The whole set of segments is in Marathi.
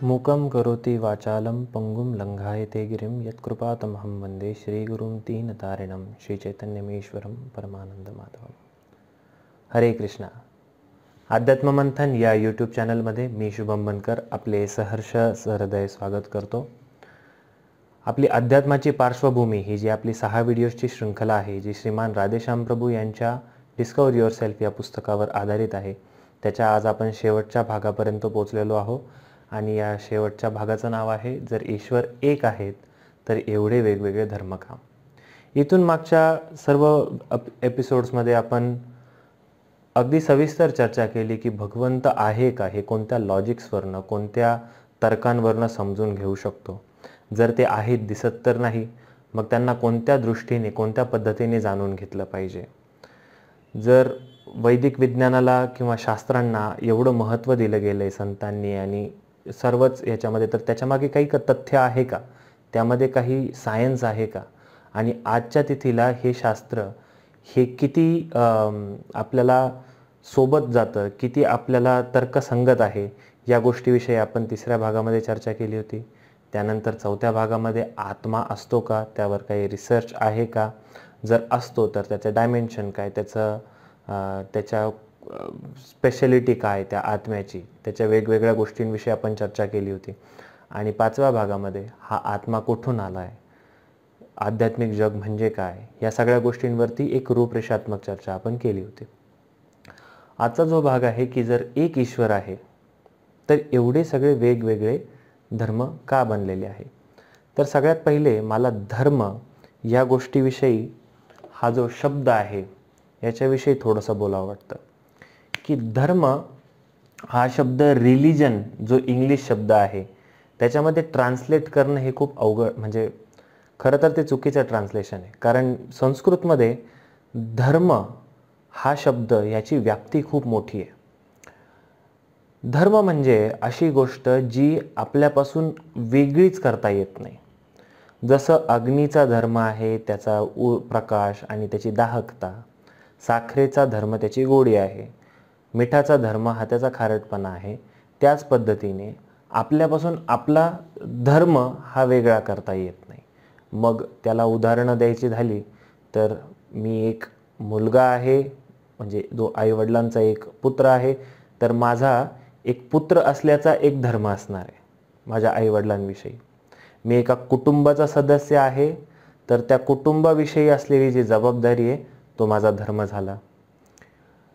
मूकं करोति वाचालं पंगुं लंघायते गिरिं यत्कृपातमहं वन्दे श्रीगुरुं दीनतारिणं श्रीचैतन्यमीश्वरं परमानंदमाधवं। हरे कृष्णा। अध्यात्म मंथन या यूट्यूब चॅनलमध्ये मी शुभम बनकर आपले सहर्ष सहृदय स्वागत करतो। आपली अध्यात्माची पार्श्वभूमी ही जी आपली 6 व्हिडिओजची शृंखला आहे, जी श्रीमान राधेश्याम प्रभू यांच्या डिस्कवर युअरसेल्फ या पुस्तकावर आधारित आहे, त्याच्या आज आपण शेवटच्या भागापर्यंत पोहोचलेलो आहोत। आणि या शेवटच्या भागाचं नाव आहे, जर ईश्वर एक आहेत तर एवढे वेगवेगळे धर्म का। इथून मागच्या सर्व एपिसोड्समध्ये आपण अगदी सविस्तर चर्चा केली की भगवंत आहे का हे कोणत्या लॉजिक्सवरनं, कोणत्या तर्कांवरनं समजून घेऊ शकतो। जर ते आहेत दिसत तर नाही, मग त्यांना कोणत्या दृष्टीने, कोणत्या पद्धतीने जाणून घेतलं पाहिजे। जर वैदिक विज्ञानाला किंवा शास्त्रांना एवढं महत्त्व दिलं गेलं आहे संतांनी आणि सर्वच याच्यामध्ये, तर त्याच्यामागे काही तथ्य आहे का, त्यामध्ये काही सायन्स आहे का, आणि आजच्या तिथीला हे शास्त्र हे किती आपल्याला सोबत जातं, किती आपल्याला तर्कसंगत आहे, या गोष्टीविषयी आपण 3ऱ्या भागामध्ये चर्चा केली होती। त्यानंतर 4थ्या भागामध्ये आत्मा असतो का, त्यावर काही रिसर्च आहे का, जर असतो तर त्याचं डायमेन्शन काय, त्याच्या स्पेशलिटी काय त्या आत्म्याची, त्याच्या वेगवेगळ्या गोष्टींविषयी आपण चर्चा केली होती। आणि 5व्या भागामध्ये हा आत्मा कुठून आला आहे, आध्यात्मिक जग म्हणजे काय, या सगळ्या गोष्टींवरती एक रूपरेषात्मक चर्चा आपण केली होती। आजचा जो भाग आहे की जर एक ईश्वर आहे तर एवढे सगळे वेगवेगळे धर्म का बनलेले आहे। तर सगळ्यात पहिले मला धर्म या गोष्टीविषयी, हा जो शब्द आहे याच्याविषयी थोडंसं बोलावं वाटतं की धर्म हा शब्द रिलिजन जो इंग्लिश शब्द आहे त्याच्यामध्ये ट्रान्सलेट करणं हे खूप अवघड, म्हणजे खरं तर ते चुकीचं ट्रान्सलेशन आहे। कारण संस्कृतमध्ये धर्म हा शब्द याची व्याप्ती खूप मोठी आहे। धर्म म्हणजे अशी गोष्ट जी आपल्यापासून वेगळीच करता येत नाही। जसं अग्नीचा धर्म आहे त्याचा प्रकाश आणि त्याची दाहकता, साखरेचा धर्म त्याची गोडी आहे, मिठाचा धर्म हा त्याचा खारटपणा आहे, त्याच पद्धतीने आपल्यापासून आपला धर्म हा वेगळा करता येत नाही। मग त्याला उदाहरणं द्यायची झाली तर मी एक मुलगा आहे, म्हणजे जो आईवडिलांचा एक पुत्र आहे, तर माझा एक पुत्र असल्याचा एक धर्म असणार आहे माझ्या आईवडिलांविषयी। मी एका कुटुंबाचा सदस्य आहे तर त्या कुटुंबाविषयी असलेली जी जबाबदारी आहे तो माझा धर्म झाला।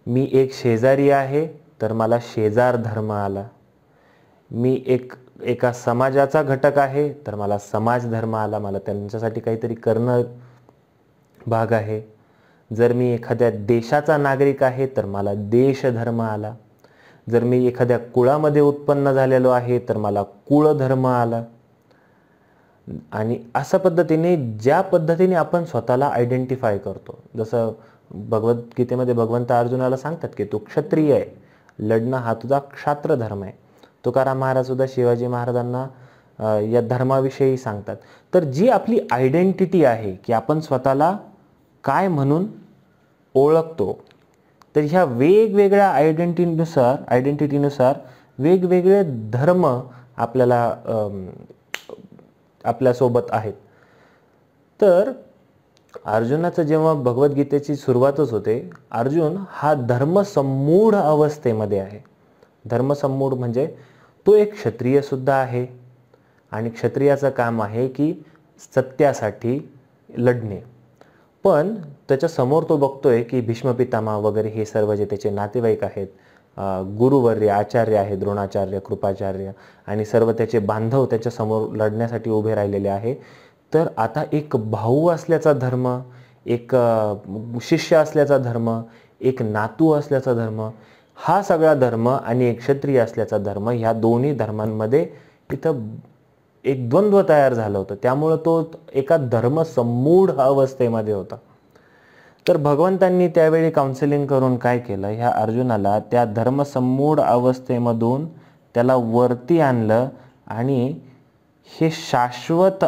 मी एक शेजारी आहे तर मला शेजार धर्म आला। मी एका समाजाचा घटक आहे तर मला समाज धर्म आला, मला त्यांच्यासाठी काहीतरी करणं भाग आहे। जर मी एखाद्या देशाचा नागरिक आहे तर मला देश धर्म आला। जर मी एखाद्या कुळामध्ये उत्पन्न झालेलो आहे तर मला कुळ धर्म आला। आणि अशा पद्धतीने ज्या पद्धतीने आपण स्वतःला आयडेंटिफाय करतो, जसं भगवद्गीतेमध्ये भगवंत अर्जुनाला सांगतात की तू क्षत्रिय आहे, लढणं हा तुझा क्षात्र धर्म आहे। तुकाराम महाराज सुद्धा शिवाजी महाराजांना या धर्माविषयी सांगतात। तर जी आपली आयडेंटिटी आहे की आपण स्वतःला काय म्हणून ओळखतो, तर ह्या वेगवेगळ्या आयडेंटिटीनुसार वेगवेगळे धर्म आपल्यासोबत आहेत। तर अर्जुनाचं जेव्हा भगवद्गीतेची सुरुवातच होते, अर्जुन हा धर्मसम्मूढ अवस्थेमध्ये आहे। धर्मसम्मूढ म्हणजे तो एक क्षत्रिय सुद्धा आहे आणि क्षत्रियाचं काम आहे की सत्यासाठी लढणे। पण त्याच्या समोर तो बघतोय की भीष्म पितामह वगैरे हे सर्व जे त्याचे नातेवाईक आहेत, गुरुवर्य आचार्य आहेत, द्रोणाचार्य, कृपाचार्य आणि सर्व त्याचे बांधव त्याच्या समोर लढण्यासाठी उभे राहिलेले आहे। तर आता एक भाऊ असल्याचा धर्म, एक शिष्य असल्याचा धर्म, एक नातू असल्याचा धर्म, हा सगळा धर्म आणि एक क्षत्रिय असल्याचा धर्म, ह्या दोन्ही धर्मांमध्ये इथं एक द्वंद्व तयार झालं होतं। त्यामुळे तो एका धर्मसम्मूढ अवस्थेमध्ये होता। तर भगवंतांनी त्यावेळी काउन्सिलिंग करून काय केलं, ह्या अर्जुनाला त्या धर्मसम्मूढ अवस्थेमधून त्याला वरती आणलं आणि हे शाश्वत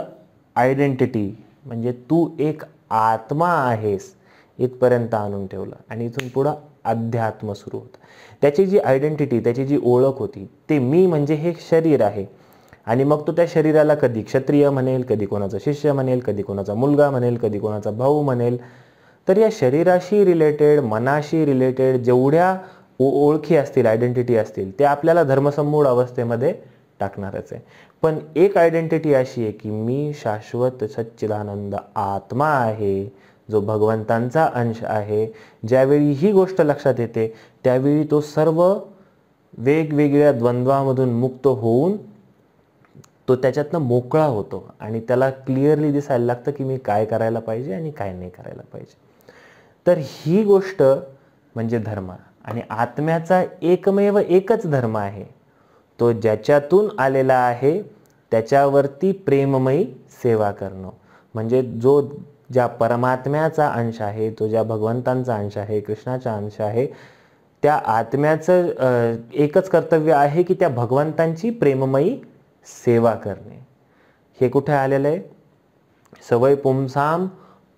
आयडेंटिटी म्हणजे तू एक आत्मा आहेस इथपर्यंत आणून ठेवलं। आणि इथून पुढं अध्यात्म सुरू होतं। त्याची जी आयडेंटिटी, त्याची जी ओळख होती, ते मी म्हणजे हे शरीर आहे, आणि मग तो त्या शरीराला कधी क्षत्रिय म्हणेल, कधी कोणाचा शिष्य म्हणेल, कधी कोणाचा मुलगा म्हणेल, कधी कोणाचा भाऊ म्हणेल. तर या शरीराशी रिलेटेड, मनाशी रिलेटेड जेवढ्या ओळखी असतील, आयडेंटिटी असतील, ते आपल्याला धर्मसमूढ अवस्थेमध्ये टाकणारच आहे. पण एक आयडेंटिटी अशी आहे की मी शाश्वत सच्चिदानंद आत्मा आहे, जो भगवंतांचा अंश आहे. ज्यावेळी ही गोष्ट लक्षात येते त्यावेळी तो सर्व वेगवेगळ्या द्वंद्वामधून मुक्त होऊन तो त्याच्यातनं मोकळा होतो आणि त्याला क्लिअरली दिसायला लागतं की मी काय करायला पाहिजे आणि काय नाही करायला पाहिजे. तर ही गोष्ट म्हणजे धर्म. आणि आत्म्याचा एकमेव एकच धर्म आहे, तो ज्याच्यातून आलेला आहे त्याच्यावरती प्रेममयी सेवा करणं. म्हणजे जो ज्या परमात्म्याचा अंश आहे, तो ज्या भगवंतांचा अंश आहे, कृष्णाचा अंश आहे, त्या आत्म्याचं एकच कर्तव्य आहे की त्या भगवंतांची प्रेममयी सेवा करणे. हे कुठे आलेलं आहे? सवय पुंसाम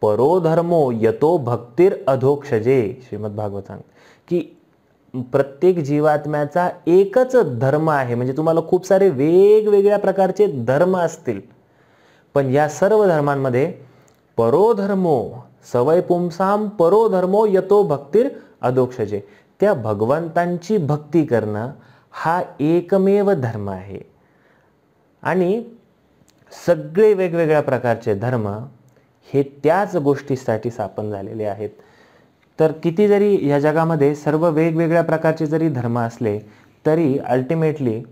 परो धर्मो यतो भक्तीर अधोक्षजे. श्रीमद भागवत सांगते की प्रत्येक जीवात्म्याचा एकच धर्म आहे. म्हणजे तुम्हाला खूप सारे वेगवेगळ्या प्रकारचे धर्म असतील, पण या सर्व धर्मांमध्ये परो धर्मो, सवय पुंसाम परो धर्मो यतो भक्तीर अधोक्षजे, त्या भगवंतांची भक्ती करणं हा एकमेव धर्म आहे. आणि सगळे वेगवेगळ्या प्रकारचे धर्म हे त्याच गोष्टीसाठी स्थापन झालेले आहेत. तर किती जरी या जगामध्ये सर्व वेगवेगळ्या प्रकारचे जरी धर्म असले तरी अल्टिमेटली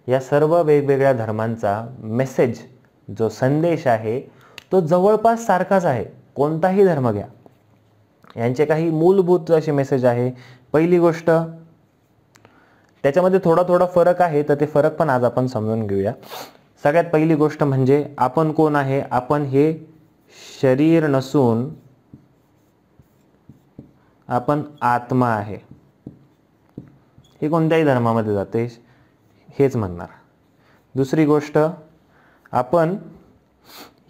या सर्व वेगवेगळ्या धर्मांचा मेसेज, जो संदेश आहे, तो जवळपास सारखाच आहे. कोणताही धर्म घ्या, यांचे काही मूलभूत असे मेसेज आहे. पहिली गोष्ट, त्याच्यामध्ये थोडा थोडा फरक आहे, तर ते फरक पण आज आपण समजून घेऊया. सगळ्यात पहिली गोष्ट म्हणजे आपण कोण आहे? आपण हे शरीर नसून आपण आत्मा आहे. हे कोणत्याही धर्मामध्ये जाते, हेच म्हणणार. दुसरी गोष्ट, आपण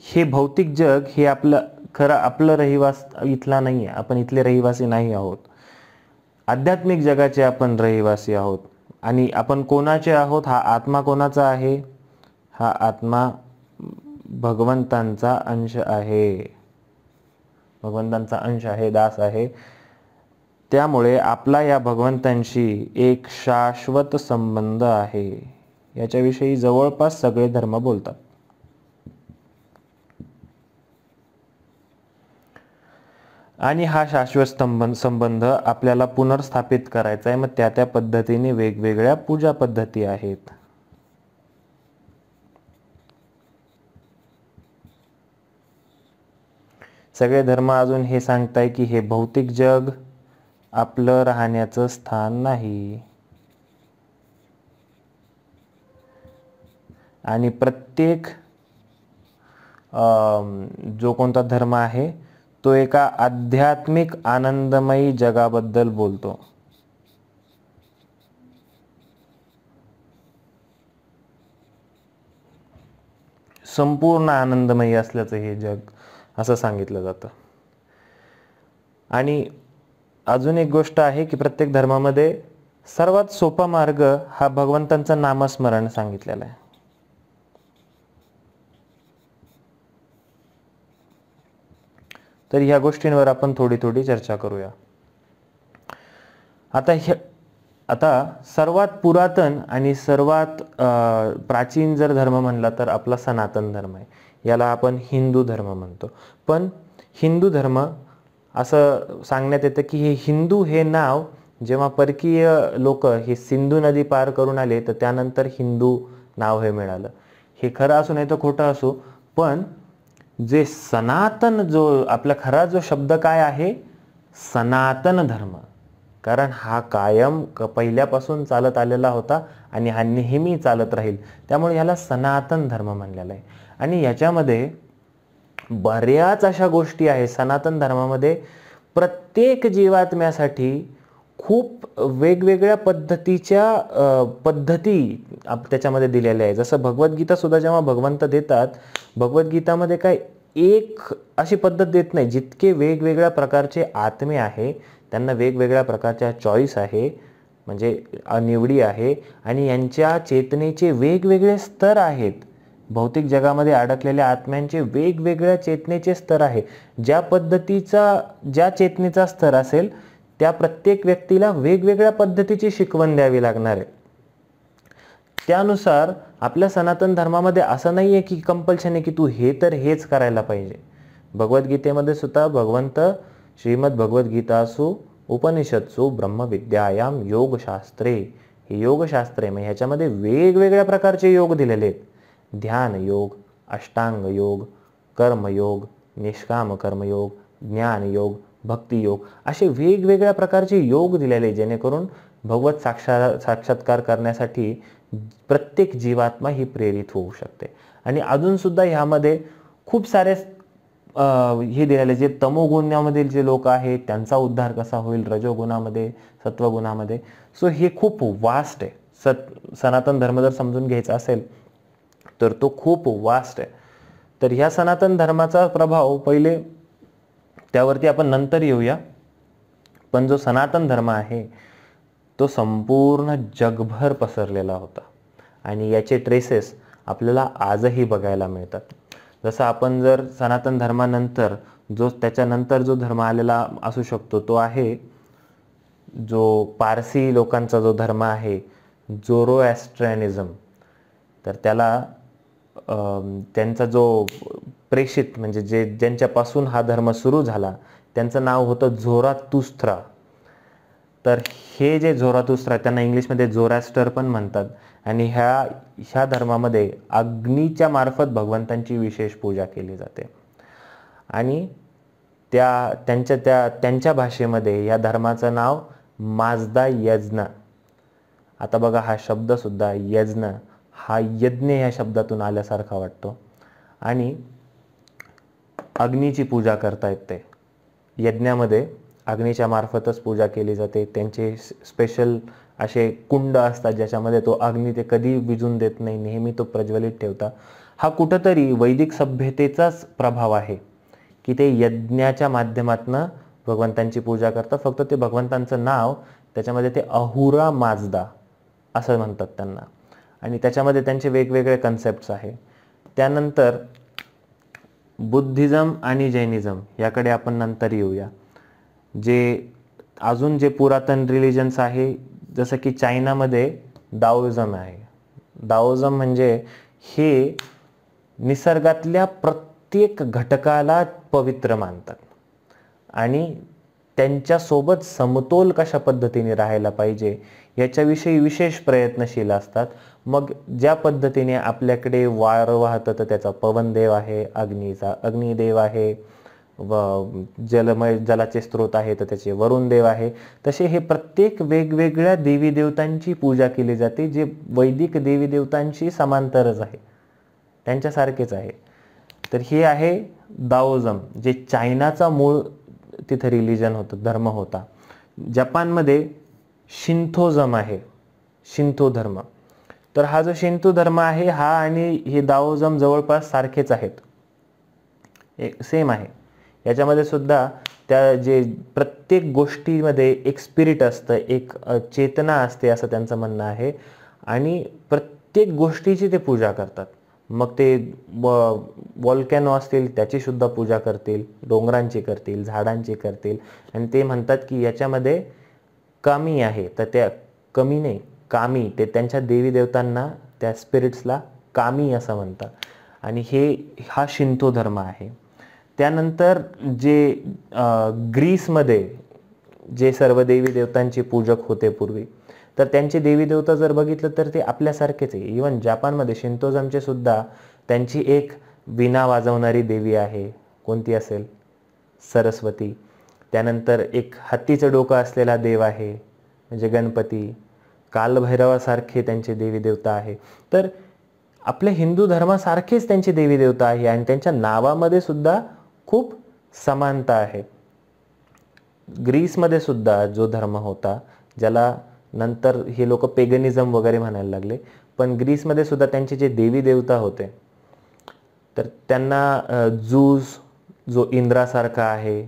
हे भौतिक जग हे आपलं रहिवास इथला नाही आहे. आपण इथले रहिवासी नाही आहोत. आध्यात्मिक जगाचे आपण रहिवासी आहोत. आणि आपण कोणाचे आहोत? हा आत्मा कोणाचा आहे? हा आत्मा भगवंतांचा अंश आहे. भगवंतांचा अंश आहे, दास आहे. त्यामुळे आपला या भगवंतांशी एक शाश्वत संबंध आहे. याच्याविषयी जवळपास सगळे धर्म बोलतात. आणि हा शाश्वत संबंध आपल्याला पुनर्स्थापित करायचा आहे. मग त्या पद्धतीने वेगवेगळ्या पूजा पद्धती आहेत. सगळे धर्म अजून हे सांगताय की हे भौतिक जग आपलं राहण्याचं स्थान नाही. आणि प्रत्येक जो कोणता धर्म आहे तो एका आध्यात्मिक आनंदमयी जगाबद्दल बोलतो. संपूर्ण आनंदमयी असल्याचं हे जग असं सांगितलं जातं. आणि अजून एक गोष्ट आहे की प्रत्येक धर्मामध्ये सर्वात सोपा मार्ग हा भगवंतांचं नामस्मरण सांगितलेला आहे. तर ह्या गोष्टींवर आपण थोडी थोडी चर्चा करूया. आता सर्वात पुरातन आणि सर्वात प्राचीन जर धर्म म्हणला तर आपला सनातन धर्म आहे. याला आपण हिंदू धर्म म्हणतो. पण हिंदू धर्म असं सांगण्यात येतं की हे हिंदू हे नाव जेव्हा परकीय लोक हे सिंधू नदी पार करून आले तर त्यानंतर हिंदू नाव हे मिळालं. हे खरं असू नाही तर खोटं असू, पण जे सनातन, जो आपला खरा जो शब्द काय आहे, सनातन धर्म, कारण हा कायम पहिल्यापासून चालत आलेला होता आणि हा नेहमी चालत राहील. त्यामुळे याला सनातन धर्म म्हणलेला आहे. आणि याच्यामध्ये बऱ्याच अशा गोष्टी आहेत. सनातन धर्मामध्ये प्रत्येक जीवात्म्यासाठी खूप वेगवेगळ्या पद्धती त्याच्यामध्ये दिलेल्या आहे. जसं भगवद्गीता सुद्धा जेव्हा भगवंत देतात, भगवद्गीतामध्ये काय एक अशी पद्धत देत नाही. जितके वेगवेगळ्या प्रकारचे आत्मे आहे त्यांना वेगवेगळ्या प्रकारच्या चॉईस आहे, म्हणजे निवडी आहे आणि यांच्या चेतनेचे वेगवेगळे स्तर आहेत. भौतिक जगामध्ये अडकलेल्या आत्म्यांचे वेगवेगळ्या चेतनेचे स्तर आहे. ज्या चेतनेचा स्तर असेल त्या प्रत्येक व्यक्तीला वेगवेगळ्या पद्धतीची शिकवण द्यावी लागणार आहे. त्यानुसार आपल्या सनातन धर्मामध्ये असं नाही आहे की कंपल्शन आहे की तू हे तर हेच करायला पाहिजे. भगवद्गीतेमध्ये सुद्धा भगवंत श्रीमद भगवद्गीतासु उपनिषत्सु ब्रह्मविद्यायाम योगशास्त्रे, हे योगशास्त्रे मग ह्याच्यामध्ये वेगवेगळ्या प्रकारचे योग दिलेले आहेत. ध्यान योग, अष्टांग योग, कर्मयोग, निष्काम कर्मयोग, ज्ञान योग, भक्ती योग, असे वेगवेगळ्या प्रकारचे योग दिलेले जेणेकरून भगवत साक्षात्कार करण्यासाठी प्रत्येक जीवात्मा ही प्रेरित होऊ शकते. आणि अजून सुद्धा ह्यामध्ये खूप सारे हे दिलेले जे तमोगुणामधील जे लोक आहेत त्यांचा उद्धार कसा होईल, रजोगुणामध्ये, सत्वगुणामध्ये. सो हे खूप वास्ट आहे. सनातन धर्म जर समजून घ्यायचा असेल तर तो खूप वास्ट आहे. तर ह्या सनातन धर्माचा प्रभाव पहिले त्यावरती आपण नंतर येऊया. पण जो सनातन धर्म आहे तो संपूर्ण जगभर पसरलेला होता आणि याचे ट्रेसेस आपल्याला आजही बघायला मिळतात. जसं आपण जर सनातन धर्मानंतर त्याच्यानंतर जो धर्म आलेला असू शकतो तो आहे जो पारसी लोकांचा जो धर्म आहे झोरोएस्ट्रियनिझम. तर त्याला त्यांचा जो प्रेषित म्हणजे ज्यांच्यापासून हा धर्म सुरू झाला त्यांचं नाव होतं झोरातुस्त्रा. तर हे जे झोरातुस्त्रा त्यांना इंग्लिशमध्ये झोरास्टर पण म्हणतात. आणि ह्या धर्मामध्ये अग्नीच्या मार्फत भगवंतांची विशेष पूजा केली जाते. आणि त्यांच्या भाषेमध्ये या धर्माचं नाव माजदा यज्ञ. आता बघा हा शब्द सुद्धा यज्ञ, हा यज्ञ ह्या शब्दातून आल्यासारखा वाटतो. आणि अग्नीची पूजा करतायत ते. यज्ञामध्ये अग्नीच्या मार्फतच पूजा केली जाते. त्यांचे स्पेशल असे कुंड असतात ज्याच्यामध्ये तो अग्नी ते कधी विझून देत नाही, नेहमी तो प्रज्वलित ठेवता. हा कुठंतरी वैदिक सभ्यतेचाच प्रभाव आहे की ते यज्ञाच्या माध्यमातून भगवंतांची पूजा करतात. फक्त ते भगवंतांचं नाव त्याच्यामध्ये ते अहुरा माजदा असं म्हणतात त्यांना. आणि त्याच्यामध्ये त्यांचे वेगवेगळे कन्सेप्ट्स आहे. त्यानंतर बुद्धिझम आणि जैनिझम याकडे आपण नंतर येऊया. अजून जे पुरातन रिलिजन्स आहे जसं की चायनामध्ये दाओइझम आहे. दाओइझम म्हणजे हे निसर्गातल्या प्रत्येक घटकाला पवित्र मानतात आणि त्यांच्यासोबत समतोल कशा पद्धतीने राहायला पाहिजे याच्याविषयी विशेष प्रयत्नशील असतात. मग ज्या पद्धतीने आपल्याकडे वारं वाहतं तर त्याचा पवनदेव आहे, अग्नीचा अग्निदेव आहे, व जलाचे स्रोत आहे तर त्याचे वरुण देव आहे. तसे हे प्रत्येक वेगवेगळ्या देवी देवतांची पूजा केली जाते जे वैदिक देवी देवतांशी समांतरच आहे, त्यांच्यासारखेच आहे. तर हे आहे दाओइझम जे चायनाचा मूळ तिथे रिलिजन होतं, धर्म होता. जपानमध्ये शिंथोझम आहे, शिंथो धर्म. तर हा जो शिंथो धर्म आहे हा आणि हे दाओइझम जवळपास सारखेच आहेत, सेम आहे. याच्यामध्ये सुद्धा जे प्रत्येक गोष्टीमध्ये एक स्पिरिट असतं, एक चेतना असते असं त्यांचं म्हणणं आहे. आणि प्रत्येक गोष्टीची ते पूजा करतात. मग ते वॉल्कॅनो असतील त्याची सुद्धा पूजा करतील, डोंगरांची करतील, झाडांची करतील. आणि ते म्हणतात की याच्यामध्ये कामी आहे तर त्या कमी नाही कामी, ते त्यांच्या देवी देवतांना त्या स्पिरिट्सला कामी असं म्हणतात. आणि हा शिंथो धर्म आहे. त्यानंतर ग्रीसमध्ये जे सर्व देवी देवतांचे पूजक होते पूर्वी, तर त्यांचे देवी देवता जर बघितलं तर ते आपल्यासारखेच आहे. इवन जपानमध्ये शिंथोझमचे सुद्धा त्यांची एक वीणा वाजवणारी देवी आहे. कोणती असेल? सरस्वती. त्यानंतर एक हत्तीचं डोकं असलेला देव आहे म्हणजे गणपती. कालभैरवासारखे त्यांचे देवी देवता आहे. तर आपल्या हिंदू धर्मासारखेच त्यांची देवी देवता आहे आणि त्यांच्या नावामध्ये सुद्धा खूप समानता आहे. ग्रीसमध्ये सुद्धा जो धर्म होता, ज्याला नंतर हे लोक पेगनिझम वगैरे म्हणायला लागले, पण ग्रीसमध्ये सुद्धा त्यांचे जे देवी देवता होते तर त्यांना झूस जो इंद्रासारखा आहे,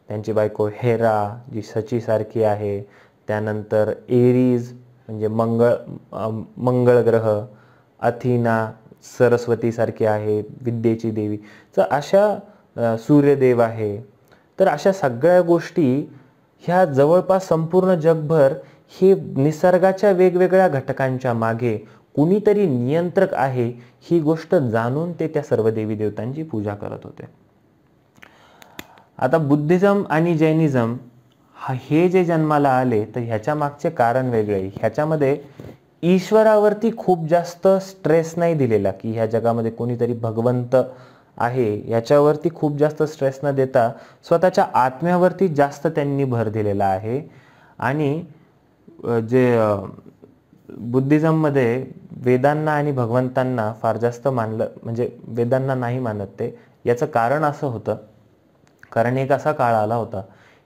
त्यांची बायको हेरा जी सचीसारखी आहे, त्यानंतर एरीज म्हणजे मंगळ ग्रह, अथिना सरस्वती सारखी आहे विद्येची देवी, तर अशा सूर्यदेव आहे. तर अशा सगळ्या गोष्टी ह्या जवळपास संपूर्ण जगभर हे निसर्गाच्या वेगवेगळ्या घटकांच्या मागे कुणीतरी नियंत्रक आहे ही गोष्ट जाणून ते त्या सर्व देवी देवतांची पूजा करत होते. आता बुद्धिझम आणि जैनिझम हे जे जन्माला आले तर ह्याच्या मागचे कारण वेगळे. ह्याच्यामध्ये ईश्वरावरती खूप जास्त स्ट्रेस नाही दिलेला की ह्या जगामध्ये कोणीतरी भगवंत आहे, याच्यावरती खूप जास्त स्ट्रेस न देता स्वतःच्या आत्म्यावरती जास्त त्यांनी भर दिलेला आहे. आणि जे बुद्धिझममध्ये वेदांना आणि भगवंतांना फार जास्त मानलं, म्हणजे वेदांना नाही मानत ते. याचं कारण असं होतं, कारण एक असा काळ आला होता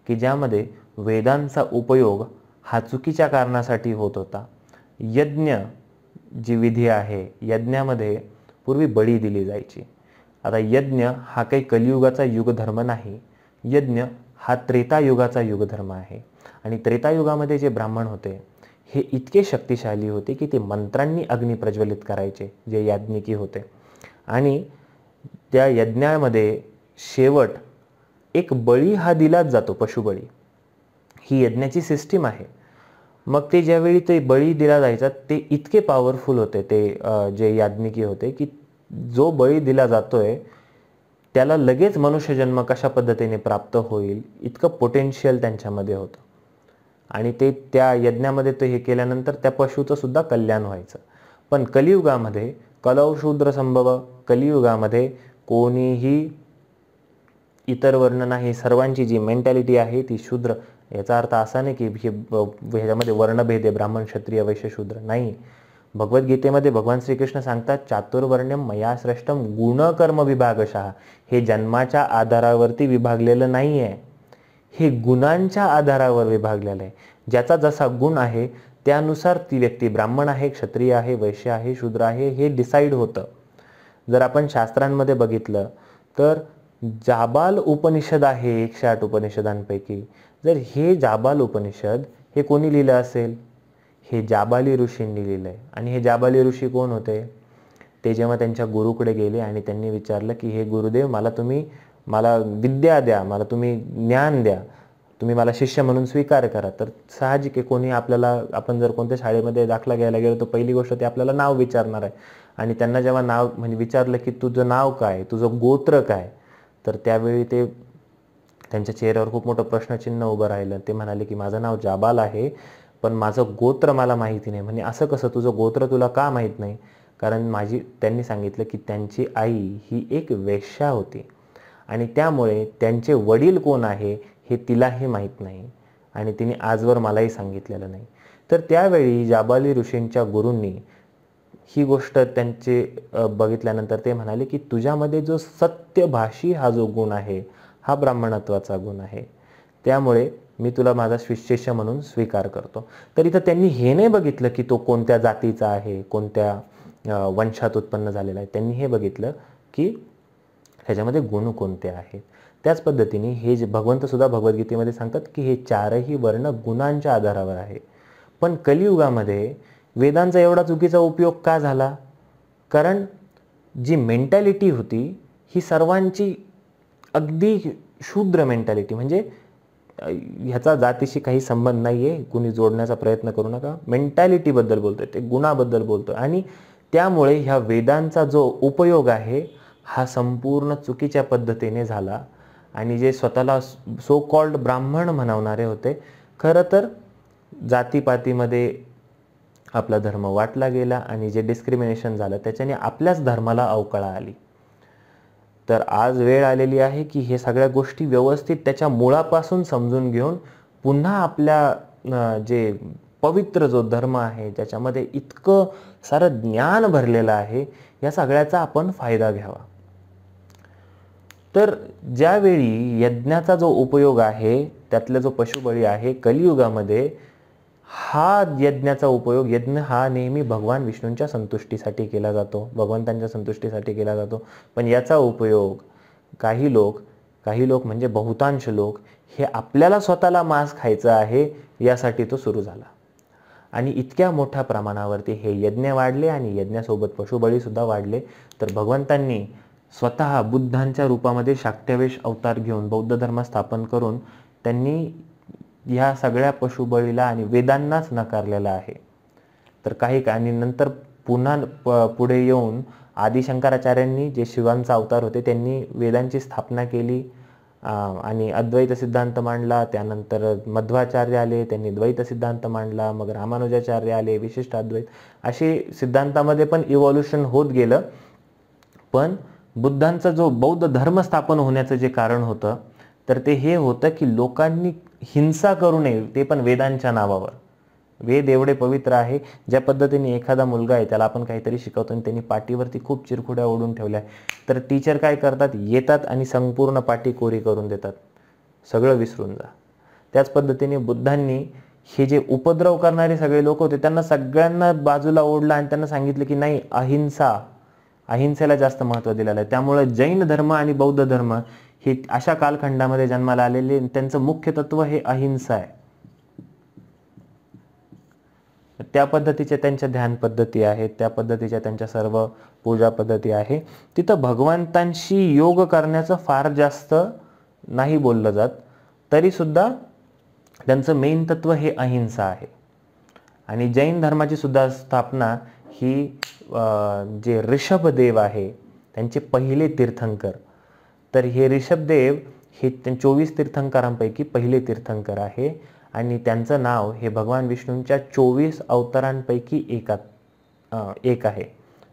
की ज्यामध्ये वेदांचा उपयोग हा चुकीच्या कारणासाठी होत होता. यज्ञ जी विधी आहे, यज्ञामध्ये पूर्वी बळी दिली जायची. आता यज्ञ हा काही कलियुगाचा युगधर्म नाही, यज्ञ हा त्रेतायुगाचा युगधर्म आहे. आणि त्रेतायुगामध्ये जे ब्राह्मण होते हे इतके शक्तिशाली होते की ते मंत्रांनी अग्नी प्रज्वलित करायचे, जे याज्ञिकी होते. आणि त्या यज्ञामध्ये शेवट एक बळी हा दिलाच जातो, पशुबळी. ही यज्ञाची सिस्टीम आहे. मग ते ज्यावेळी ते बळी दिला जायचा ते इतके पॉवरफुल होते ते जे याज्ञिकी होते की जो बळी दिला जातोय त्याला लगेच मनुष्यजन्म कशा पद्धतीने प्राप्त होईल इतकं पोटेन्शियल त्यांच्यामध्ये होतं. आणि ते त्या यज्ञामध्ये ते हे केल्यानंतर त्या पशुचं सुद्धा कल्याण व्हायचं. पण कलियुगामध्ये कलौ शूद्र संभव, कलियुगामध्ये कोणीही इतर वर्ण नाही, सर्वांची जी मेंटॅलिटी आहे ती शूद्र. याचा अर्थ असा नाही की ह्याच्यामध्ये वर्णभेद आहे, ब्राह्मण क्षत्रिय वैश्य शूद्र नाही. भगवद्गीतेमध्ये भगवान श्रीकृष्ण सांगतात चातुर्वर्ण्यम मया श्रेष्ठम गुणकर्म विभागशः. हे जन्माच्या आधारावरती विभागलेलं नाही आहे, हे गुणांच्या आधारावर विभागलेलं आहे. ज्याचा जसा गुण आहे त्यानुसार ती व्यक्ती ब्राह्मण आहे, क्षत्रिय आहे, वैश्य आहे, शूद्र आहे हे डिसाईड होतं. जर आपण शास्त्रांमध्ये बघितलं तर जाबाल उपनिषद आहे 108 उपनिषदांपैकी. जर हे जाबाल उपनिषद हे कोणी लिहिलं असेल, हे जाबाली ऋषींनी लिहिलं आहे. आणि हे जाबाली ऋषी कोण होते? ते जेव्हा त्यांच्या गुरुकडे गेले आणि त्यांनी विचारलं की हे गुरुदेव मला विद्या द्या, मला तुम्ही ज्ञान द्या, तुम्ही मला शिष्य म्हणून स्वीकार करा. तर साहजिक आहे, कोणी आपण जर कोणत्या शाळेमध्ये दाखला घ्यायला गेलो तर पहिली गोष्ट ते आपल्याला नाव विचारणार आहे. आणि त्यांना जेव्हा नाव म्हणजे विचारलं की तुझं नाव काय, तुझं गोत्र काय, तर त्यावेळी ते त्यांच्या चेहऱ्यावर खूप मोठं प्रश्नचिन्ह उभं राहिलं. ते म्हणाले की माझं नाव जाबाल आहे पण माझं गोत्र मला माहिती नाही. म्हणजे असं कसं, तुझं गोत्र तुला का माहीत नाही? कारण त्यांनी सांगितलं की त्यांची आई ही एक वेश्या होती आणि त्यामुळे त्यांचे वडील कोण आहे हे तिलाही माहीत नाही आणि तिने आजवर मलाही सांगितलेलं नाही. तर त्यावेळी जाबाली ऋषींच्या गुरूंनी ही गोष्ट त्यांचे बघितल्यानंतर ते म्हणाले की तुझ्यामध्ये जो सत्यभाषी हा जो गुण आहे हा ब्राह्मणत्वाचा गुण आहे, त्यामुळे मी तुला माझा शिष्य म्हणून स्वीकार करतो. तर इथं त्यांनी हे नाही बघितलं की तो कोणत्या जातीचा आहे, कोणत्या वंशात उत्पन्न झालेला आहे. त्यांनी हे बघितलं की ह्याच्यामध्ये गुण कोणते आहेत. त्याच पद्धतीने हे जे भगवंत सुद्धा भगवद्गीतेमध्ये सांगतात की हे चारही वर्ण गुणांच्या आधारावर आहे. पण कलियुगामध्ये वेदांचा एवढा चुकीचा उपयोग का झाला? कारण जी मेंटॅलिटी होती ही सर्वांची अगदी शूद्र मेंटॅलिटी, म्हणजे ह्याचा जातीशी काही संबंध नाही आहे, कुणी जोडण्याचा प्रयत्न करू नका. मेंटॅलिटीबद्दल बोलतोय, ते गुणाबद्दल बोलतोय. आणि त्यामुळे ह्या वेदांचा जो उपयोग आहे हा संपूर्ण चुकीच्या पद्धतीने झाला. आणि जे स्वतःला सो कॉल्ड ब्राह्मण म्हणवणारे होते, खरं तर जातीपातीमध्ये आपला धर्म वाटला गेला आणि जे डिस्क्रिमिनेशन झालं त्याच्याने आपल्याच धर्माला अवकळा आली. तर आज वेळ आलेली आहे की हे सगळ्या गोष्टी व्यवस्थित त्याच्या मुळापासून समजून घेऊन पुन्हा आपल्या जे पवित्र जो धर्म आहे ज्याच्यामध्ये इतकं सारं ज्ञान भरलेलं आहे या सगळ्याचा आपण फायदा घ्यावा. तर ज्यावेळी यज्ञाचा जो उपयोग आहे त्यातला जो पशुबळी आहे, कलियुगामध्ये हा यज्ञाचा उपयोग, यज्ञ हा नेहमी भगवान विष्णूंच्या संतुष्टीसाठी केला जातो, भगवंतांच्या संतुष्टीसाठी केला जातो. पण याचा उपयोग काही लोक म्हणजे बहुतांश लोक हे आपल्याला स्वतःला मांस खायचं आहे यासाठी तो सुरू झाला. आणि इतक्या मोठ्या प्रमाणावरती हे यज्ञ वाढले आणि यज्ञासोबत पशुबळी सुद्धा वाढले. तर भगवंतांनी स्वतः बुद्धांच्या रूपामध्ये शाक्यवेश अवतार घेऊन बौद्ध धर्म स्थापन करून त्यांनी ह्या सगळ्या पशुबळीला आणि वेदांनाच नकारलेला आहे. तर काही आणि नंतर पुन्हा पुढे येऊन आदिशंकराचार्यांनी जे शिवांचा अवतार होते त्यांनी वेदांची स्थापना केली आणि अद्वैत सिद्धांत मांडला. त्यानंतर मध्वाचार्य आले, त्यांनी द्वैत सिद्धांत मांडला. मग रामानुजाचार्य आले, विशिष्ट अद्वैत. असे सिद्धांतामध्ये पण इव्हॉल्युशन होत गेलं. पण बुद्धांचा जो बौद्ध धर्म स्थापन होण्याचं जे कारण होतं तर ते हे होतं की लोकांनी हिंसा करू नये, ते पण वेदांच्या नावावर. वेद एवढे पवित्र आहे. ज्या पद्धतीने एखादा मुलगा आहे त्याला आपण काहीतरी शिकवतो आणि त्यांनी पाठीवरती खूप चिरखुड्या ओढून ठेवल्या, तर टीचर काय करतात, येतात आणि संपूर्ण पाठी कोरी करून देतात, सगळं विसरून जा. त्याच पद्धतीने बुद्धांनी हे जे उपद्रव करणारे सगळे लोक होते त्यांना सगळ्यांना बाजूला ओढलं आणि त्यांना सांगितलं की नाही, अहिंसेला जास्त महत्त्व दिलेलं आहे. त्यामुळे जैन धर्म आणि बौद्ध धर्म हे अशा कालखंडामध्ये जन्माला आलेले, त्यांचं मुख्य तत्व हे अहिंसा आहे. त्या पद्धतीच्या त्यांच्या ध्यान पद्धती आहेत, त्या पद्धतीच्या त्यांच्या सर्व पूजा पद्धती आहे. तिथं भगवंतांशी योग करण्याचं फार जास्त नाही बोललं जात, तरी सुद्धा त्यांचं मेन तत्व हे अहिंसा आहे. आणि जैन धर्माची सुद्धा स्थापना ही जे ऋषभदेव आहे त्यांचे पहिले तीर्थंकर, तर हे ऋषभदेव हे 24 तीर्थंकरांपैकी पहिले तीर्थंकर आहे. आणि त्यांचं नाव हे भगवान विष्णूंच्या 24 अवतारांपैकी एक आहे.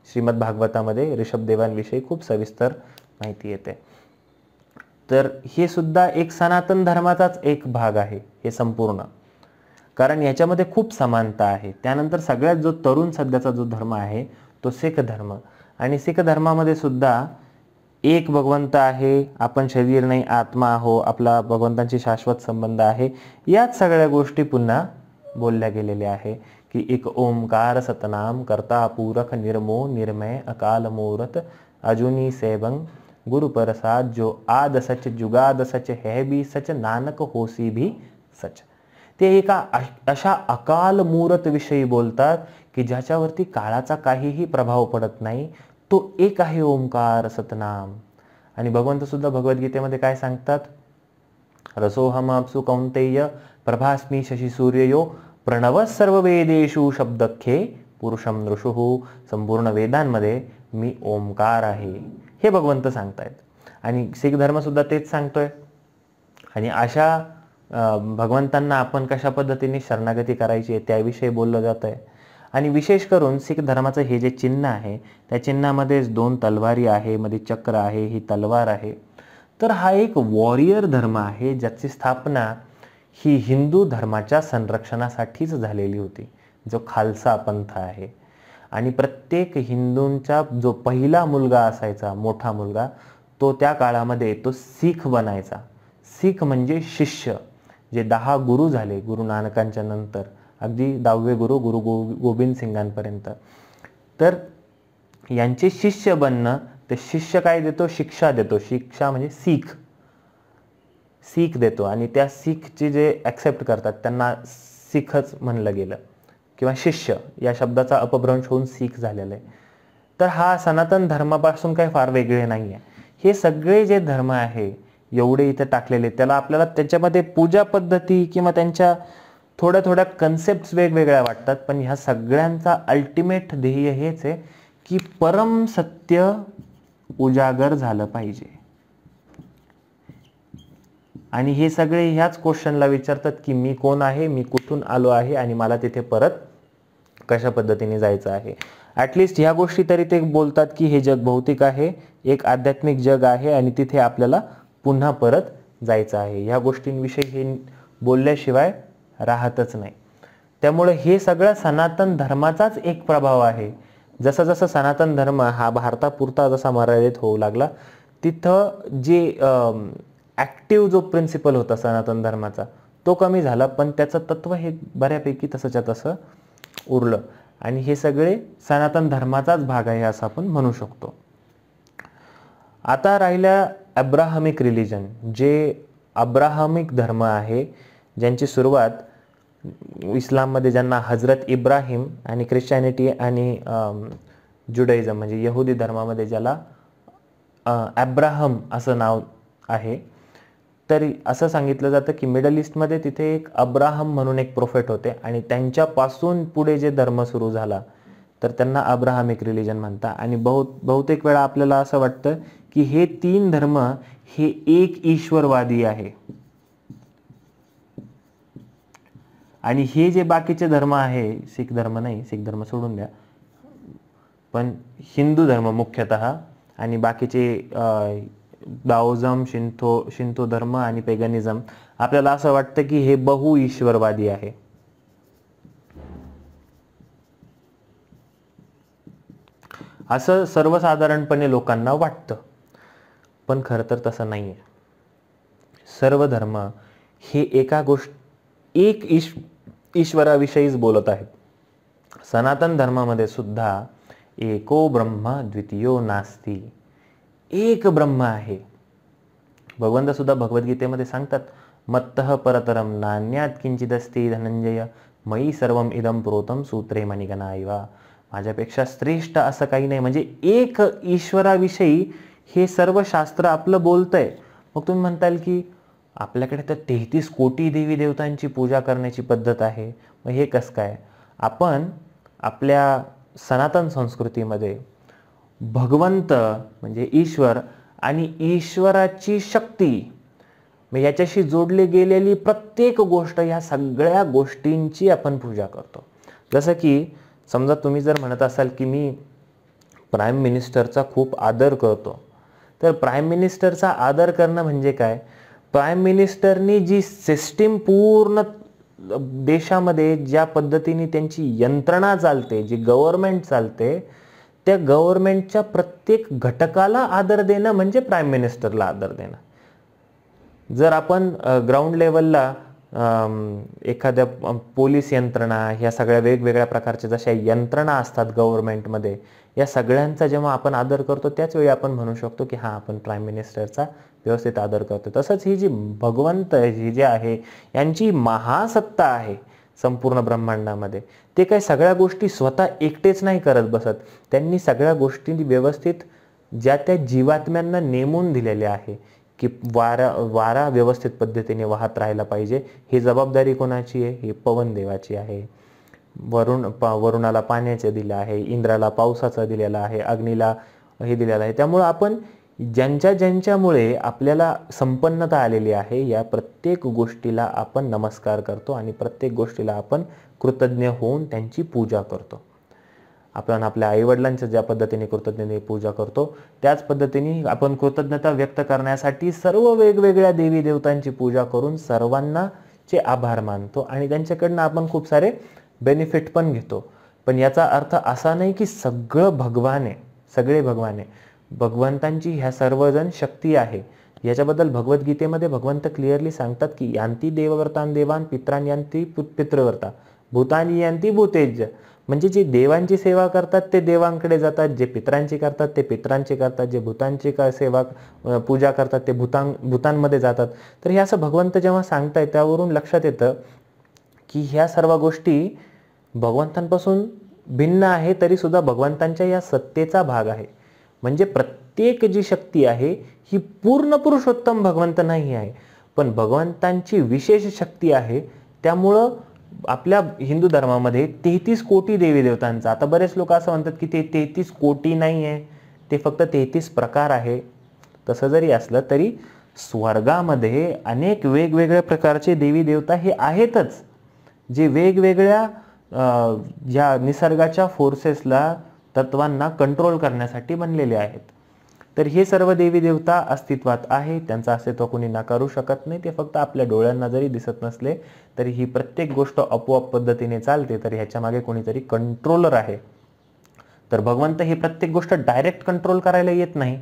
श्रीमद भागवतामध्ये ऋषभदेवांविषयी खूप सविस्तर माहिती येते. तर हे सुद्धा एक सनातन धर्माचाच एक भाग आहे हे संपूर्ण, कारण याच्यामध्ये खूप समानता आहे. त्यानंतर सगळ्यात जो तरुण सध्याचा जो धर्म आहे तो सिख धर्म. आणि सिख धर्मामध्ये सुद्धा एक भगवंत आहे, आपण शरीर नाही आत्मा आहो, आपला भगवंतांशी शाश्वत संबंध आहे. याच सगळ्या गोष्टी पुन्हा बोलल्या गेलेल्या आहे की एक ओंकार सतनाम करता पूरक निर्मो निर्मय अकाल मूरत अजुनी सेवंग गुरु प्रसाद जो आद सच जुगाद सच है भी सच नानक होसी भी सच. ते एका अशा अकाल मूरत विषयी बोलतात की ज्याच्यावरती काळाचा काहीही प्रभाव पडत नाही. तो एक आहे ओंकार सतनाम. आणि भगवंत सुद्धा भगवद्गीतेमध्ये काय सांगतात, रसोहम अप्सु कौंतेय प्रभास्मी शशी सूर्ययो प्रणव सर्व वेदेषु शब्दखे पुरुषम नृषुः. संपूर्ण वेदांमध्ये मी ओंकार आहे हे भगवंत सांगतायत. आणि शीख धर्म सुद्धा तेच सांगतोय. आणि अशा भगवंतांना आपण कशा पद्धतीने शरणागती करायची आहे त्याविषयी बोललं जात आहे. आणि विशेष करून शीख धर्माचं हे जे चिन्ह आहे त्या चिन्हामध्ये 2 तलवारी आहे, मध्ये चक्र आहे, ही तलवार आहे. तर हा एक वॉरियर धर्म आहे ज्याची स्थापना ही हिंदू धर्माच्या संरक्षणासाठीच झालेली होती, जो खालसा पंथ आहे. आणि प्रत्येक हिंदूंचा जो पहिला मुलगा असायचा, मोठा मुलगा, तो त्या काळामध्ये तो शीख बनायचा. शीख म्हणजे शिष्य. जे 10 गुरु झाले गुरु नानकांच्या नंतर, अगदी 10वे गुरु गुरु गोविंद सिंगांपर्यंत, तर यांचे शिष्य बनणं, ते शिष्य काय देतो, शिक्षा देतो. शिक्षा म्हणजे सीख देतो. आणि त्या सीखचे जे ॲक्सेप्ट करतात त्यांना सीखच म्हणलं गेलं, किंवा शिष्य या शब्दाचा अपभ्रंश होऊन सीख झालेला आहे. तर हा सनातन धर्मापासून काही फार वेगळे नाही आहे. हे सगळे जे धर्म आहे एवढे इथे टाकलेले, त्याला आपल्याला त्याच्यामध्ये पूजा पद्धती किंवा त्यांच्या थोड्या कन्सेप्ट वेगवेगळ्या वाटतात, पण ह्या सगळ्यांचा अल्टिमेट ध्येय हेच आहे की परम सत्य उजागर झालं पाहिजे. आणि हे सगळे ह्याच क्वेश्चनला विचारतात की मी कोण आहे, मी कुठून आलो आहे आणि मला तिथे परत कशा पद्धतीने जायचं आहे. ॲटलिस्ट ह्या गोष्टी तरी ते बोलतात की हे जग भौतिक आहे, एक आध्यात्मिक जग आहे आणि तिथे आपल्याला पुन्हा परत जायचं आहे. ह्या गोष्टींविषयी हे बोलल्याशिवाय राहतच नाही. त्यामुळे हे सगळं सनातन धर्माचाच एक प्रभाव आहे. जसं जसं सनातन धर्म हा भारतापुरता जसा मर्यादित होऊ लागला, तिथं जे ॲक्टिव्ह जो प्रिन्सिपल होता सनातन धर्माचा तो कमी झाला, पण त्याचं तत्व हे बऱ्यापैकी तसंच्या तसं उरलं. आणि हे सगळे सनातन धर्माचाच भाग आहे असं आपण म्हणू शकतो. आता राहिल्या अब्राहमिक रिलिजन, जे अब्राहमिक धर्म आहे, ज्यांची सुरुवात इस्लाममध्ये ज्यांना हजरत इब्राहिम, आणि ख्रिश्चॅनिटी आणि जुडाइझम म्हणजे यहुदी धर्मामध्ये ज्याला अब्राहम असं नाव आहे. तरी असं सांगितलं जातं की मिडल ईस्टमध्ये तिथे एक अब्राहम म्हणून एक प्रोफेट होते आणि त्यांच्यापासून पुढे जे धर्म सुरू झाला तर त्यांना अब्राहमिक रिलिजन म्हणतात. आणि बहुतेक वेळा आपल्याला असं वाटतं की हे 3 धर्म हे एक ईश्वरवादी आहे, आणि हे जे बाकीचे धर्म आहे, शीख धर्म नाही, शीख धर्म सोडून द्या, पण हिंदू धर्म मुख्यतः आणि बाकीचे दाओझम, शिंतो धर्म आणि पेगनिझम, आपल्याला असं वाटतं की हे बहुईश्वरवादी आहे. असं सर्वसाधारणपणे लोकांना वाटतं, पण खरं तर तसं नाहीये. सर्व धर्म हे एक ईश्वराविषयीच बोलत आहेत. सनातन धर्मामध्ये सुद्धा एको ब्रह्म द्वितीयो नास्ती, एक ब्रह्म आहे. भगवंत सुद्धा भगवद्गीतेमध्ये सांगतात, मत्तः परतरम नान्यात किंचिदस्ति धनंजय मयी सर्वम इदम प्रोतम सूत्रे मणिगणा इव. माझ्यापेक्षा श्रेष्ठ असं काही नाही. म्हणजे एक ईश्वराविषयी हे सर्व शास्त्र आपलं बोलतंय. मग तुम्ही म्हणताल की आपल्याकडे तर 33 कोटी देवी देवतांची पूजा करण्याची पद्धत आहे, मग हे कसं काय? आपण आपल्या सनातन संस्कृतीमध्ये भगवंत म्हणजे ईश्वर आणि ईश्वराची शक्ती, मग याच्याशी जोडली गेलेली प्रत्येक गोष्ट, या सगळ्या गोष्टींची आपण पूजा करतो. जसं की समजा तुम्ही जर म्हणत असाल की मी प्राईम मिनिस्टरचा खूप आदर करतो, तर प्राईम मिनिस्टरचा आदर करणं म्हणजे काय? प्राईम मिनिस्टरनी जी सिस्टीम पूर्ण देशामध्ये ज्या पद्धतीने त्यांची यंत्रणा चालते, जी गव्हर्नमेंट चालते, त्या गव्हर्नमेंटच्या प्रत्येक घटकाला आदर देणं म्हणजे प्राईम मिनिस्टरला आदर देणं. जर आपण ग्राउंड लेवलला एखाद्या पोलीस यंत्रणा, ह्या सगळ्या वेगवेगळ्या प्रकारच्या जशा यंत्रणा असतात गव्हर्नमेंटमध्ये, या सगळ्यांचा जेव्हा आपण आदर करतो त्याच वेळी आपण म्हणू शकतो की हा आपण प्राईम मिनिस्टरचा व्यवस्थित आदर करतो. तसंच ही जी भगवंत ही जे आहे यांची महासत्ता आहे संपूर्ण ब्रह्मांडामध्ये, ते काय सगळ्या गोष्टी स्वतः एकटेच नाही करत बसत. त्यांनी सगळ्या गोष्टी व्यवस्थित ज्या त्या जीवात्म्यांना नेमून दिलेल्या आहे की वारा व्यवस्थित पद्धतीने वाहत राहायला पाहिजे. ही जबाबदारी कोणाची आहे? ही पवन देवाची आहे. वरुणाला पाण्याचे दिलं आहे, इंद्राला पावसाचं दिलेलं आहे, अग्नीला हे दिलेलं आहे. त्यामुळे आपण ज्यांच्यामुळे आपल्याला संपन्नता आलेली आहे, या प्रत्येक गोष्टीला आपण नमस्कार करतो आणि प्रत्येक गोष्टीला आपण कृतज्ञ होऊन त्यांची पूजा करतो. आपण आपल्या आईवडिलांच्या ज्या पद्धतीने कृतज्ञतेने पूजा करतो, त्याच पद्धतीने आपण कृतज्ञता व्यक्त करण्यासाठी सर्व वेगवेगळ्या देवी देवतांची पूजा करून सर्वांचे आभार मानतो आणि त्यांच्याकडनं आपण खूप सारे बेनिफिट पण घेतो. पण याचा अर्थ असा नाही की सगळे भगवान आहे. भगवंतांची ह्या सर्वजण शक्ती आहे. याच्याबद्दल भगवद्गीतेमध्ये भगवंत क्लिअरली सांगतात की यांती देवव्रतान देवान पित्रान यांती पितृव्रता भूतानी यांती भूतेज. म्हणजे जे देवांची सेवा करतात ते देवांकडे जातात, जे पित्रांची करतात ते पित्रांची करतात, जे भूतांची सेवा पूजा करतात ते भूतांमध्ये जातात. तर हे असं भगवंत जेव्हा सांगतायत त्यावरून लक्षात येतं की ह्या सर्व गोष्टी भगवंतांपासून भिन्न आहे, तरी सुद्धा भगवंतांच्या या सत्तेचा भाग आहे. म्हणजे प्रत्येक जी शक्ती आहे ही पूर्ण पुरुषोत्तम भगवंत नाही आहे, पण भगवंतांची विशेष शक्ती आहे. त्यामुळं आपल्या हिंदू धर्मामध्ये 33 कोटी देवी देवतांचा, आता बरेच लोक असं म्हणतात की ते 33 कोटी नाही आहे, ते फक्त 33 प्रकार आहे. तसं जरी असलं तरी स्वर्गामध्ये अनेक वेगवेगळ्या प्रकारचे देवी देवता हे आहेतच, जे वेगवेगळ्या ज्या निसर्गाच्या फोर्सेसला, तत्वांना कंट्रोल करण्यासाठी बनलेले आहेत. तर हे सर्व देवी देवता अस्तित्वात आहे, त्यांचं अस्तित्व कोणी नाकारू शकत नाही. ते फक्त आपल्या डोळ्यांना जरी दिसत नसले तरी ही प्रत्येक गोष्ट आपोआप पद्धतीने चालते, तर ह्याच्या मागे कोणीतरी कंट्रोलर आहे. तर भगवंत ही प्रत्येक गोष्ट डायरेक्ट कंट्रोल करायला येत नाही,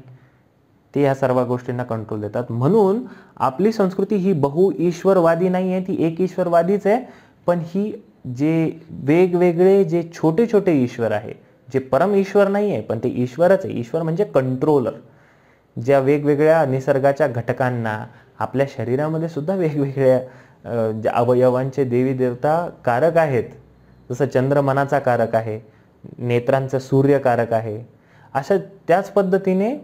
ते ह्या सर्व गोष्टींना कंट्रोल देतात. म्हणून आपली संस्कृती ही बहुईश्वरवादी नाही आहे, ती एक ईश्वरवादीच आहे. पण ही जे वेगवेगळे जे छोटे छोटे ईश्वर आहे, जे परम ईश्वर नाही आहे पण ते ईश्वरच आहे. ईश्वर म्हणजे कंट्रोलर, ज्या वेगवेगळ्या निसर्गाच्या घटकांना, आपल्या शरीरामध्ये सुद्धा वेगवेगळ्या अवयवांचे देवी देवता कारक आहेत. जसं चंद्र मनाचा कारक आहे, नेत्रांचं सूर्य कारक आहे, अशा त्याच पद्धतीने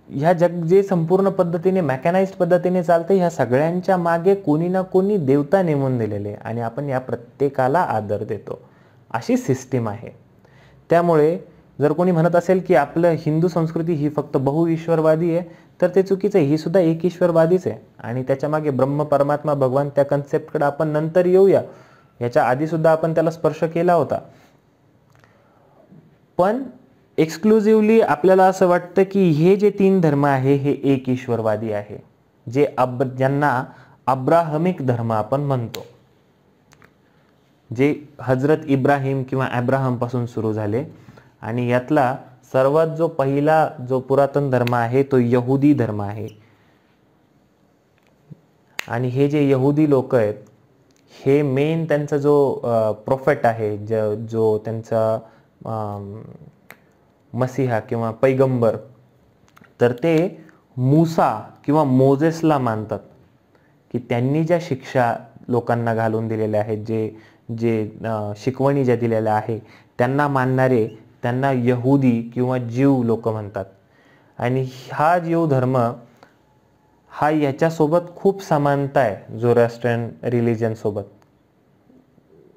ह्या जग जे संपूर्ण पद्धतीने मॅकॅनाइज्ड पद्धतीने चालते, ह्या सगळ्यांच्या मागे कोणी ना कोणी देवता नेमून दिलेले आणि आपण या प्रत्येकाला आदर देतो, अशी सिस्टीम आहे. त्यामुळे जर कोणी म्हणत असेल की आपलं हिंदू संस्कृती ही फक्त बहुईश्वरवादी आहे, तर ते चुकीचं आहे. ही सुद्धा एक ईश्वरवादीच आहे आणि त्याच्या मागे ब्रह्म परमात्मा भगवान त्या कन्सेप्टकडे आपण नंतर येऊया. याच्या आधी सुद्धा आपण त्याला स्पर्श केला होता. पण एक्सक्लुझिव्हली आपल्याला असं वाटतं की हे जे 3 धर्म आहे हे एक ईश्वरवादी आहे, जे ज्यांना अब्राहमिक धर्म आपण म्हणतो, जे हजरत इब्राहिम किंवा अब्राहम पासून सुरू झाले. आणि यातला सर्वात जो पहिला जो पुरातन धर्म आहे तो यहुदी धर्म आहे. आणि हे जे यहुदी लोक आहेत, हे मेन त्यांचा जो प्रोफेट आहे, जो त्यांचा मसीहा किंवा पैगंबर, तर ते मूसा किंवा मोजेसला मानतात की त्यांनी ज्या शिक्षा लोकांना घालून दिलेल्या आहेत, जे शिकवणी ज्या दिलेल्या आहे, त्यांना मानणारे त्यांना यहुदी किंवा जीव लोक म्हणतात. आणि हा जीव धर्म हा याच्यासोबत खूप समानता आहे झोरास्ट्रियन रिलिजन सोबत,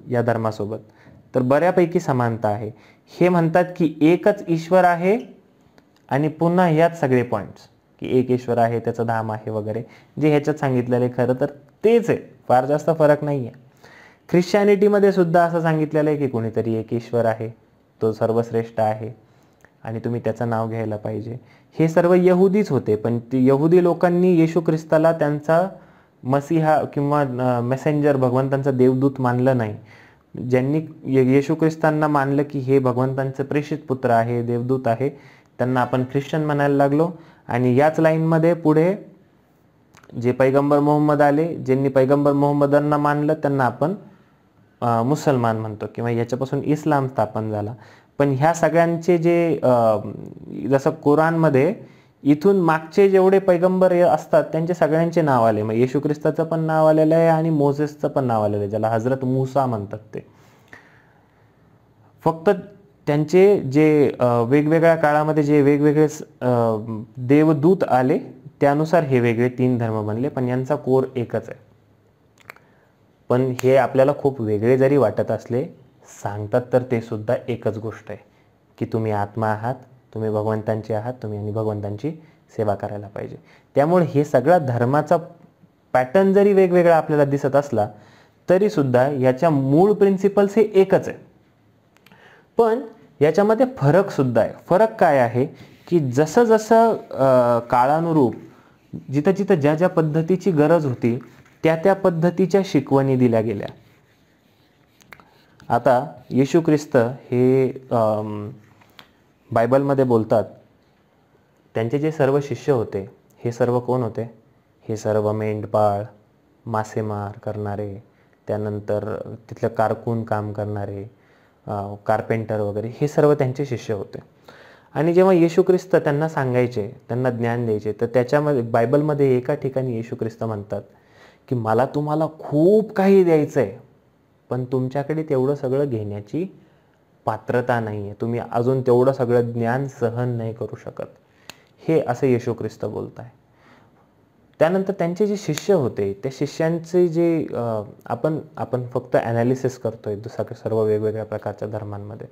या धर्मासोबत तर बऱ्यापैकी समानता आहे. हे म्हणतात की एकच ईश्वर आहे आणि पुन्हा यात सगळे पॉइंट्स की एक ईश्वर आहे, त्याचं धाम आहे वगैरे, जे ह्याच्यात सांगितलेलं आहे खरं तर तेच आहे, फार जास्त फरक नाही आहे. ख्रिश्चॅनिटीमध्ये सुद्धा असं सांगितलेलं आहे की कोणीतरी एक ईश्वर आहे, तो सर्वश्रेष्ठ आहे आणि तुम्ही त्याचं नाव घ्यायला पाहिजे. हे सर्व यहुदीच होते, पण यहुदी लोकांनी येशू ख्रिस्ताला त्यांचा मसीहा किंवा मेसेंजर, भगवंतांचा देवदूत मानलं नाही. ज्यांनी येशू ख्रिस्तांना मानलं की हे भगवंतांचे प्रेषित पुत्र आहे, देवदूत आहे, त्यांना आपण ख्रिश्चन म्हणायला लागलो. आणि याच लाईनमध्ये पुढे जे पैगंबर मोहम्मद आले, ज्यांनी पैगंबर मोहम्मदांना मानलं त्यांना आपण मुसलमान म्हणतो किंवा याच्यापासून इस्लाम स्थापन झाला. पण ह्या सगळ्यांचे जे जसं कुराणमध्ये इथून मागचे जेवढे पैगंबर असतात त्यांचे सगळ्यांचे नाव आले. मग येशू ख्रिस्ताचं पण नाव आलेलं आहे आणि मोसेसचं पण नाव आलेलं आहे, ज्याला हजरत मूसा म्हणतात. ते फक्त त्यांचे जे वेगवेगळ्या काळामध्ये जे वेगवेगळे देवदूत आले त्यानुसार हे वेगळे 3 धर्म बनले, पण यांचा कोर एकच आहे. पण हे आपल्याला खूप वेगळे जरी वाटत असले, सांगतात तर ते सुद्धा एकच गोष्ट आहे की तुम्ही आत्मा आहात, तुम्ही भगवंतांचे आहात, तुम्ही आणि भगवंतांची सेवा करायला पाहिजे. त्यामुळे हे सगळा धर्माचा पॅटर्न जरी वेगवेगळा आपल्याला दिसत असला तरी सुद्धा याच्या मूळ प्रिन्सिपल्स हे एकच आहे. पण याच्यामध्ये फरक सुद्धा आहे. फरक काय आहे की जसं जसं काळानुरूप जिथं जिथं ज्या ज्या पद्धतीची गरज होती त्या त्या पद्धतीच्या शिकवणी दिल्या गेल्या. आता येशू ख्रिस्त हे बायबलमध्ये बोलतात, त्यांचे जे सर्व शिष्य होते हे सर्व कोण होते? हे सर्व मेंढपाळ, मासेमार करणारे, त्यानंतर तिथलं कारकून काम करणारे, कार्पेंटर वगैरे, हे सर्व त्यांचे शिष्य होते. आणि जेव्हा येशू ख्रिस्त त्यांना सांगायचे, त्यांना ज्ञान द्यायचे, तर त्याच्यामध्ये बायबलमध्ये एका ठिकाणी येशू ख्रिस्त म्हणतात की मला तुम्हाला खूप काही द्यायचं आहे, पण तुमच्याकडे तेवढं सगळं घेण्याची पात्रता नाही आहे, तुम्ही अजून तेवढं सगळं ज्ञान सहन नाही करू शकत. हे असं येशू ख्रिस्त बोलत आहे. त्यानंतर त्यांचे जे शिष्य होते त्या शिष्यांचे जे आपण फक्त ॲनालिसिस करतोय सर्व वेगवेगळ्या प्रकारच्या धर्मांमध्ये,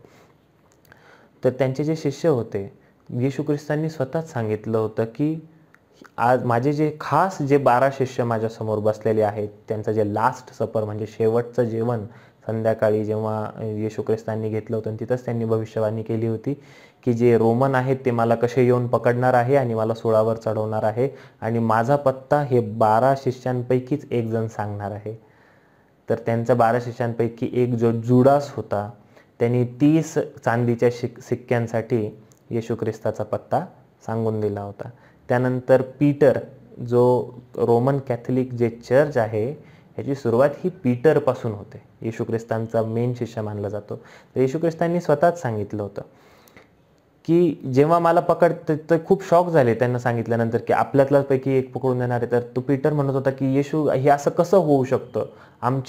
तर त्यांचे जे शिष्य होते येशू ख्रिस्तांनी स्वतःच सांगितलं होतं की आज माझे जे खास जे 12 शिष्य माझ्यासमोर बसलेले आहेत, त्यांचं जे लास्ट सपर म्हणजे शेवटचं जेवण संध्याकाळी जेव्हा येशू ख्रिस्तांनी घेतलं होतं, तिथंच त्यांनी भविष्यवाणी केली होती की जे रोमन आहेत ते मला कसे येऊन पकडणार आहे आणि मला सुळावर चढवणार आहे आणि माझा पत्ता हे 12 शिष्यांपैकीच एक जण सांगणार आहे. तर त्यांच्या 12 शिष्यांपैकी एक जो जुडास होता, त्यांनी 30 चांदीच्या सिक्क्यांसाठी येशू ख्रिस्ताचा पत्ता सांगून दिला होता. त्यानंतर पीटर, जो रोमन कॅथलिक जे चर्च आहे ह्याची सुरुवात ही पीटरपासून होते, येशू ख्रिस्तांचा मेन शिष्य मानला जातो. तर येशू ख्रिस्तांनी स्वतःच सांगितलं होतं की जेव्हा मला ते खूप शॉक झाले त्यांना सांगितल्यानंतर की आपल्यातल्यापैकी एक पकडून देणार आहे. तर तो पीटर म्हणत होता की येशू, हे असं कसं होऊ शकतं,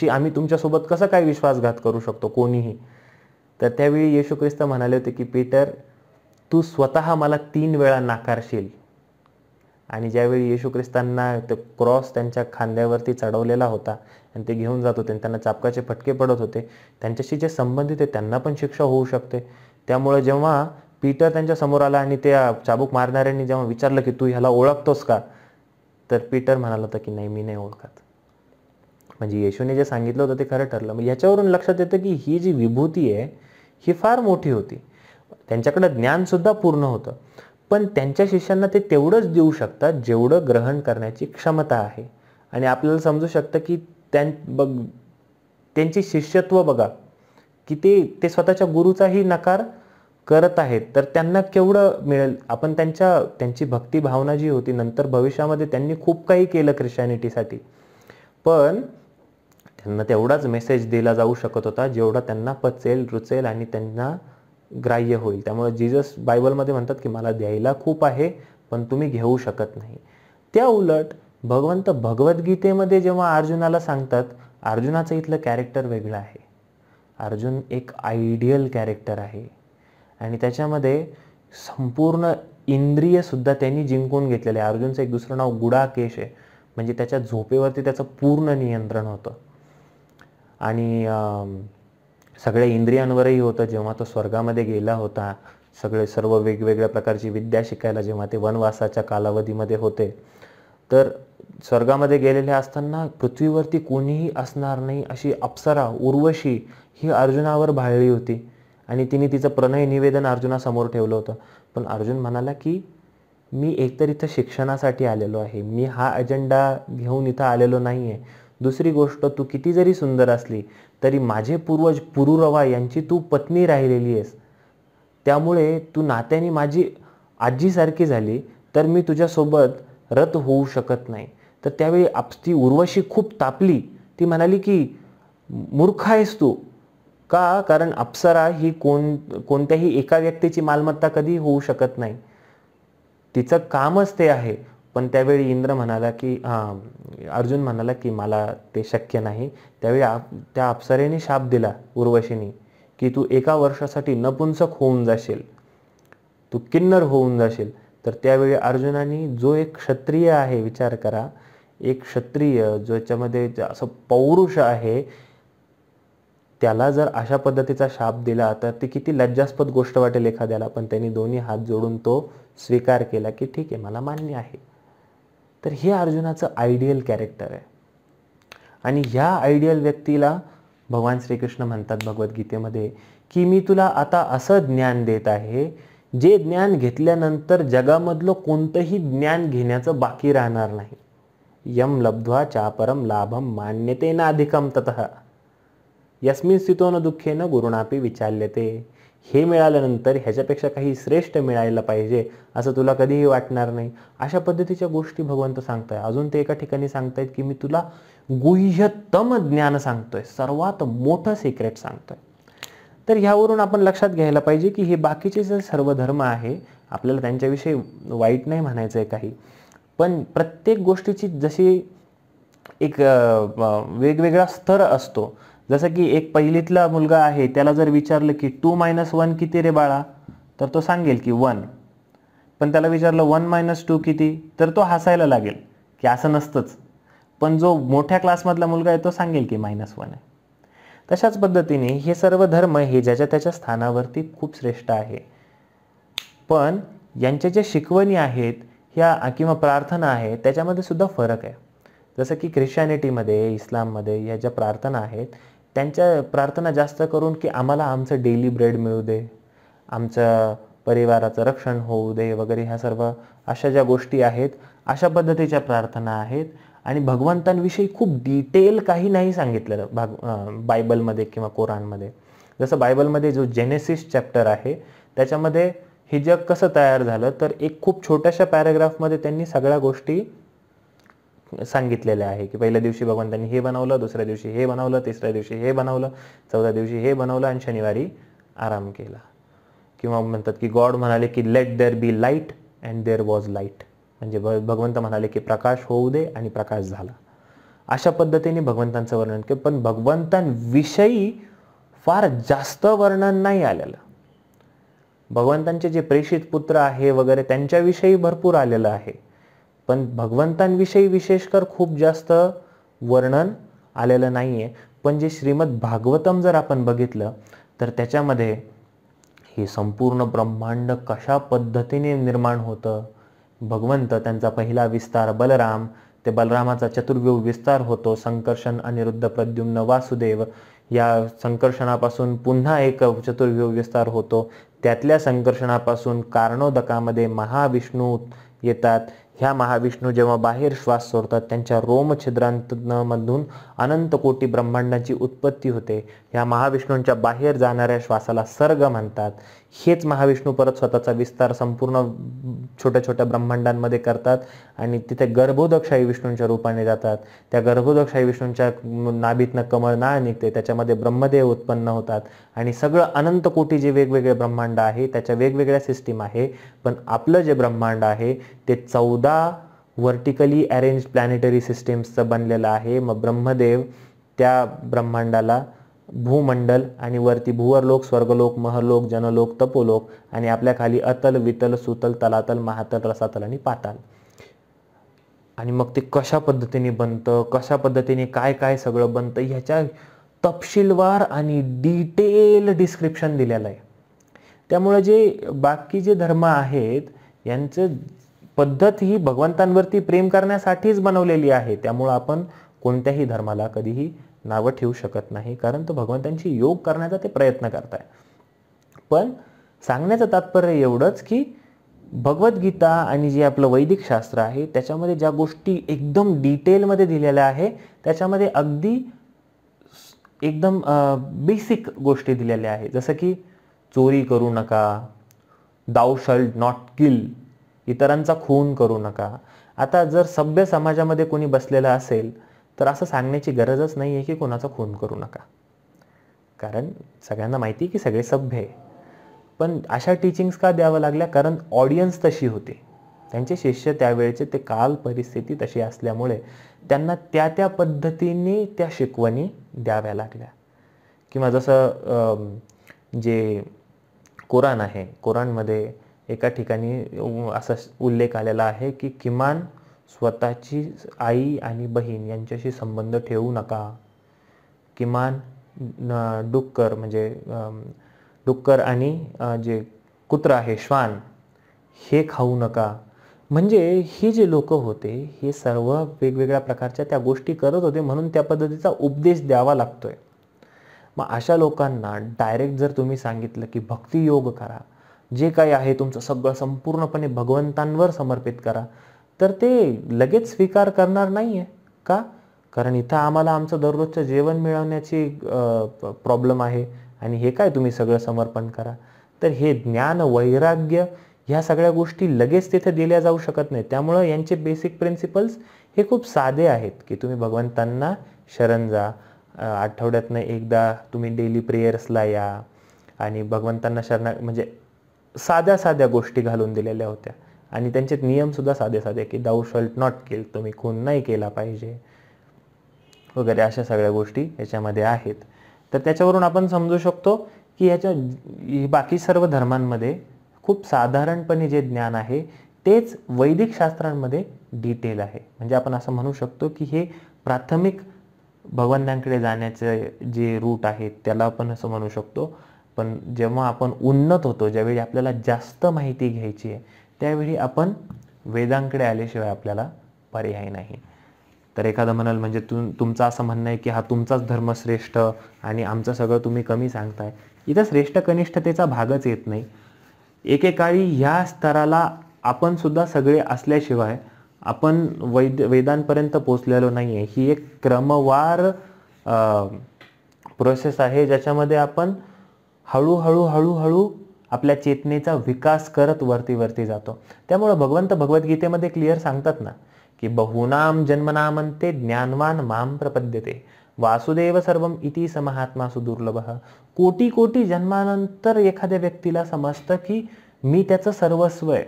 आम्ही तुमच्यासोबत कसं काय विश्वासघात करू शकतो कोणीही. तर त्यावेळी येशू ख्रिस्त म्हणाले होते की पीटर, तू स्वतः मला 3 वेळा नाकारशील. आणि ज्यावेळी येशू ख्रिस्तांना ते क्रॉस त्यांच्या खांद्यावरती चढवलेला होता आणि ते घेऊन जात होते आणि त्यांना चाबकाचे फटके पडत होते, त्यांच्याशी जे संबंधित आहे त्यांना पण शिक्षा होऊ शकते. त्यामुळे जेव्हा पीटर त्यांच्या समोर आला आणि त्या चाबूक मारणाऱ्यांनी जेव्हा विचारलं की तू ह्याला ओळखतोस का, तर पीटर म्हणाला होता की नाही, मी नाही ओळखत. म्हणजे येशूने जे सांगितलं होतं ते खरं ठरलं. मग याच्यावरून लक्षात येतं की ही जी विभूती आहे ही फार मोठी होती. त्यांच्याकडे ज्ञान सुद्धा पूर्ण होतं, पण त्यांच्या शिष्यांना ते तेवढंच देऊ शकतात जेवढं ग्रहण करण्याची क्षमता आहे. आणि आपल्याला समजू शकतं की त्यांची शिष्यत्व बघा की ते स्वतःच्या गुरुचाही नकार करत आहेत, तर त्यांना केवढं मिळेल. आपण त्यांची भक्ती भावना जी होती, नंतर भविष्यामध्ये त्यांनी खूप काही केलं ख्रिश्चॅनिटीसाठी, पण त्यांना तेवढाच मेसेज दिला जाऊ शकत होता जेवढा त्यांना पचेल, रुचेल आणि त्यांना ग्राह्य होईल. त्यामुळे जीसस बायबलमध्ये म्हणतात की मला द्यायला खूप आहे पण तुम्ही घेऊ शकत नाही. त्या उलट भगवंत भगवद्गीतेमध्ये जेव्हा अर्जुनाला सांगतात, अर्जुनाचं इथलं कॅरेक्टर वेगळं आहे. अर्जुन एक आयडियल कॅरेक्टर आहे आणि त्याच्यामध्ये संपूर्ण इंद्रिय सुद्धा त्यांनी जिंकून घेतलेले आहे. अर्जुनचं एक दुसरं नाव गुडाकेश आहे, म्हणजे त्याच्या झोपेवरती त्याचं पूर्ण नियंत्रण होतं आणि सगळ्या इंद्रियांवरही होतं. जेव्हा तो स्वर्गामध्ये गेला होता, सर्व वेगवेगळ्या प्रकारची विद्या शिकायला जेव्हा ते वनवासाच्या कालावधीमध्ये होते, तर स्वर्गामध्ये गेलेले असताना पृथ्वीवरती कोणीही असणार नाही अशी अप्सरा उर्वशी ही अर्जुनावर भाळली होती आणि तिने तिचं प्रणय निवेदन अर्जुनासमोर ठेवलं होतं. पण अर्जुन म्हणाला की मी एकतर इथं शिक्षणासाठी आलेलो आहे, मी हा अजेंडा घेऊन इथं आलेलो नाही आहे. दुसरी गोष्ट, तू किती जरी सुंदर असली तरी माझे पूर्वज पुरुरवा यांची तू पत्नी राहिलेली आहेस, त्यामुळे तू नात्याने माझी आजीसारखी झाली तर मी तुझ्यासोबत रत होऊ शकत नाही. तर त्यावेळी ती उर्वशी खूप तापली. ती म्हणाली की मूर्ख आहेस तू का, कारण अप्सरा ही कोणत्याही एका व्यक्तीची मालमत्ता कधी होऊ शकत नाही, तिचं कामच ते आहे. पण त्यावेळी इंद्र म्हणाला की अर्जुन म्हणाला की मला ते शक्य नाही. त्यावेळी त्या अप्सरेने शाप दिला उर्वशीने की तू 1 वर्षासाठी नपुंसक होऊन जाशील, तू किन्नर होऊन जाशील. तर त्यावेळी अर्जुनाने, जो एक क्षत्रिय आहे, विचार करा, एक क्षत्रिय ज्याच्यामध्ये असं पौरुष आहे, त्याला जर अशा पद्धतीचा शाप दिला तर ती किती लज्जास्पद गोष्ट वाटेल एखाद्याला. पण त्यांनी दोन्ही हात जोडून तो स्वीकार केला की ठीक आहे, मला मान्य आहे. तर हे अर्जुनाचं आयडियल कॅरेक्टर आहे आणि ह्या आयडियल व्यक्तीला भगवान श्रीकृष्ण म्हणतात भगवद्गीतेमध्ये की मी तुला आता असं ज्ञान देत आहे जे ज्ञान घेतल्यानंतर जगामधलं कोणतंही ज्ञान घेण्याचं बाकी राहणार नाही. यम लब्ध्वा चापरम लाभम मान्यतेनाधिकम ततः यस्मिन् स्थितो न दुःखेन गुरुणापी विचाल्यते. हे मिळाल्यानंतर ह्याच्यापेक्षा काही श्रेष्ठ मिळायला पाहिजे असं तुला कधीही वाटणार नाही. अशा पद्धतीच्या गोष्टी भगवंत सांगताय. अजून ते एका ठिकाणी सांगतायत की मी तुला गुह्यतम ज्ञान सांगतोय, सर्वात मोठं सिक्रेट सांगतोय. तर ह्यावरून आपण लक्षात घ्यायला पाहिजे की हे बाकीचे जे सर्व धर्म आहे, आपल्याला त्यांच्याविषयी वाईट नाही म्हणायचं आहे काही, पण प्रत्येक गोष्टीची जशी एक वेगवेगळा स्तर असतो. जसं की एक पहिलीतला मुलगा आहे, त्याला जर विचारलं की 2 - 1 किती रे बाळा, तर तो सांगेल की 1. पण त्याला विचारलं 1 - 2 किती, तर तो हसायला लागेल की असं नसतंच. पण जो मोठ्या क्लासमधला मुलगा आहे तो सांगेल की -1 आहे. तशाच पद्धतीने हे सर्व धर्म हे ज्याच्या त्याच्या स्थानावरती खूप श्रेष्ठ आहे, पण यांच्या ज्या शिकवणी आहेत ह्या किंवा प्रार्थना आहे त्याच्यामध्ये सुद्धा फरक आहे. जसं की ख्रिश्चॅनिटीमध्ये, इस्लाममध्ये ह्या ज्या प्रार्थना आहेत, त्यांच्या प्रार्थना जास्त करून की आम्हाला आमचं डेली ब्रेड मिळू दे, आमच्या परिवाराचं रक्षण होऊ दे वगैरे, ह्या सर्व अशा ज्या गोष्टी आहेत अशा पद्धतीच्या प्रार्थना आहेत. आणि भगवंतांविषयी खूप डिटेल काही नाही सांगितलेलं बायबलमध्ये किंवा कोरानमध्ये. जसं बायबलमध्ये जो जेनेसिस चॅप्टर आहे त्याच्यामध्ये हे जग कसं तयार झालं, तर एक खूप छोट्याशा पॅराग्राफमध्ये त्यांनी सगळ्या गोष्टी सांगितलेल्या आहे की पहिल्या दिवशी भगवंतांनी हे बनवलं, दुसऱ्या दिवशी हे बनवलं, तिसऱ्या दिवशी हे बनवलं, चौथ्या दिवशी हे बनवलं आणि शनिवारी आराम केला. किंवा म्हणतात की गॉड म्हणाले की let there be light and there was light, म्हणजे भगवंत म्हणाले की प्रकाश होऊ दे आणि प्रकाश झाला. अशा पद्धतीने भगवंतांचं वर्णन केलं. पण भगवंतांविषयी फार जास्त वर्णन नाही आलेलं. भगवंतांचे जे प्रेषित पुत्र आहे वगैरे त्यांच्याविषयी भरपूर आलेलं आहे, पण भगवंतांविषयी विशेषकर खूप जास्त वर्णन आलेलं नाहीये. पण जे श्रीमद भागवतम जर आपण बघितलं तर त्याच्यामध्ये हे संपूर्ण ब्रह्मांड कशा पद्धतीने निर्माण होतं, भगवंत त्यांचा पहिला विस्तार बलराम, ते बलरामाचा चतुर्व्यूह विस्तार होतो, संकर्षण अनिरुद्ध प्रद्युम्न वासुदेव, या संकर्षणापासून पुन्हा एक चतुर्व्यूह विस्तार होतो, त्यातल्या संकर्षणापासून कारणोदकामध्ये महाविष्णू येतात. ह्या महाविष्णू जेव्हा बाहेर श्वास सोडतात त्यांच्या रोमछिद्रांमधून अनंत कोटी ब्रह्मांडाची उत्पत्ती होते. ह्या महाविष्णूंच्या बाहेर जाणाऱ्या श्वासाला सर्ग म्हणतात. हेच महाविष्णू परत स्वतःचा विस्तार संपूर्ण छोट्या छोट्या ब्रह्मांडांमध्ये करतात आणि तिथे गर्भोदकशाही विष्णूंच्या रूपाने जातात. त्या गर्भोदकशाही विष्णूंच्या नाभीतनं कमळनाळ निघते, त्याच्यामध्ये ब्रह्मदेव उत्पन्न होतात आणि सगळं अनंत कोटी जे वेगवेगळे ब्रह्मांड आहे त्याच्या वेगवेगळ्या सिस्टीम आहे. पण आपलं जे ब्रह्मांड आहे ते 14 व्हर्टिकली अरेंज प्लॅनेटरी सिस्टीम्सचं बनलेलं आहे. मग ब्रह्मदेव त्या ब्रह्मांडाला भूमंडल आणि वरती भुवरलोक, स्वर्गलोक, महलोक, जनलोक, तपोलोक आणि आपल्या खाली अतल, वितल, सुतल, तलातल, महातल, रसातल आणि पाताल. आणि मग ते कशा पद्धतीने बनतं, कशा पद्धतीने काय काय सगळं बनतं ह्याच्या तपशीलवार आणि डिटेल डिस्क्रिप्शन दिलेलं आहे. त्यामुळे जे बाकी जे धर्म आहेत यांचं पद्धत ही भगवंतांवरती प्रेम करण्यासाठीच बनवलेली आहे. त्यामुळं आपण कोणत्याही धर्माला कधीही नावं ठेवू शकत नाही, कारण तो भगवंतांची योग करण्याचा ते प्रयत्न करताय. पण सांगण्याचं तात्पर्य एवढंच की भगवद्गीता आणि जे आपलं वैदिक शास्त्र आहे त्याच्यामध्ये ज्या गोष्टी एकदम डिटेलमध्ये दिलेल्या आहे त्याच्यामध्ये अगदी एकदम बेसिक गोष्टी दिलेल्या आहे. जसं की चोरी करू नका, दाऊ शॅल नॉट किल, इतरांचा खून करू नका. आता जर सभ्य समाजामध्ये कोणी बसलेलं असेल तर असं सांगण्याची गरजच नाही आहे की कोणाचा खून करू नका, कारण सगळ्यांना माहिती की सगळे सभ्य आहे. पण अशा टीचिंग्स का द्यावं लागल्या, कारण ऑडियन्स तशी होती, त्यांचे शिष्य त्यावेळेचे ते काल परिस्थिती तशी असल्यामुळे त्यांना त्या त्या पद्धतीने त्या शिकवणी द्याव्या लागल्या. किंवा जसं जे कुराण आहे, कुराणमध्ये एका ठिकाणी असा उल्लेख आलेला आहे की किमान स्वतःची आई आणि बहीण यांच्याशी संबंध ठेवू नका, किमान डुक्कर म्हणजे डुक्कर आणि जे कुत्रा आहे श्वान हे खाऊ नका. म्हणजे हे जे लोक होते हे सर्व वेगवेगळ्या प्रकारच्या त्या गोष्टी करत होते, म्हणून त्या पद्धतीचा उपदेश द्यावा लागतोय. मग अशा लोकांना डायरेक्ट जर तुम्ही सांगितलं की भक्ती योग करा, जे काही आहे तुमचं सगळं संपूर्णपणे भगवंतांवर समर्पित करा, तर ते लगेच स्वीकार करणार नाहीये. का? कारण इथं आम्हाला आमचं दररोजचं जेवण मिळवण्याची प्रॉब्लेम आहे आणि हे काय तुम्ही सगळं समर्पण करा. तर हे ज्ञान वैराग्य ह्या सगळ्या गोष्टी लगेच तिथे दिल्या जाऊ शकत नाही. त्यामुळं यांचे बेसिक प्रिन्सिपल्स हे खूप साधे आहेत की तुम्ही भगवंतांना शरण जा, आठवड्यातनं एकदा तुम्ही डेली प्रेयर्सला या आणि भगवंतांना शरणा, म्हणजे साध्या साध्या गोष्टी घालून दिलेल्या होत्या. आणि त्यांचे नियमसुद्धा साधे साधे की दाऊ शॅल नॉट किल, तुम्ही खून नाही केला पाहिजे वगैरे, अशा सगळ्या गोष्टी याच्यामध्ये आहेत. तर त्याच्यावरून आपण समजू शकतो की याच्या बाकी सर्व धर्मांमध्ये खूप साधारणपणे जे ज्ञान आहे तेच वैदिक शास्त्रांमध्ये डिटेल आहे. म्हणजे आपण असं म्हणू शकतो की हे प्राथमिक भगवंतांकडे जाण्याचे जे रूट आहेत त्याला आपण असं म्हणू शकतो. पण जेव्हा आपण उन्नत होतो, ज्यावेळी आपल्याला जास्त माहिती घ्यायची आहे, त्यावेळी आपण वेदांकडे आल्याशिवाय आपल्याला पर्याय नाही. तर एखादं म्हणाल म्हणजे तुमचं असं म्हणणं आहे की हा तुमचाच धर्म श्रेष्ठ आणि आमचं सगळं तुम्ही कमी सांगताय. इथं श्रेष्ठ कनिष्ठतेचा भागच येत नाही. एकेकाळी ह्या स्तराला आपण सुद्धा सगळे असल्याशिवाय आपण वेदांपर्यंत पोचलेलो नाही आहे. ही एक क्रमवार प्रोसेस आहे ज्याच्यामध्ये आपण हळूहळू हळूहळू आपल्या चेतनेचा विकास करत वरती वरती जातो. त्यामुळे भगवंत भगवद्गीतेमध्ये क्लिअर सांगतात ना की बहुनाम जन्मनामंते ज्ञानवान माम प्रपद्यते. वासुदेव सर्वम इति स महात्मा सुदुर्लभः. कोटी कोटी जन्मानंतर एखाद्या व्यक्तीला समजतं की मी त्याचं सर्वस्व आहे.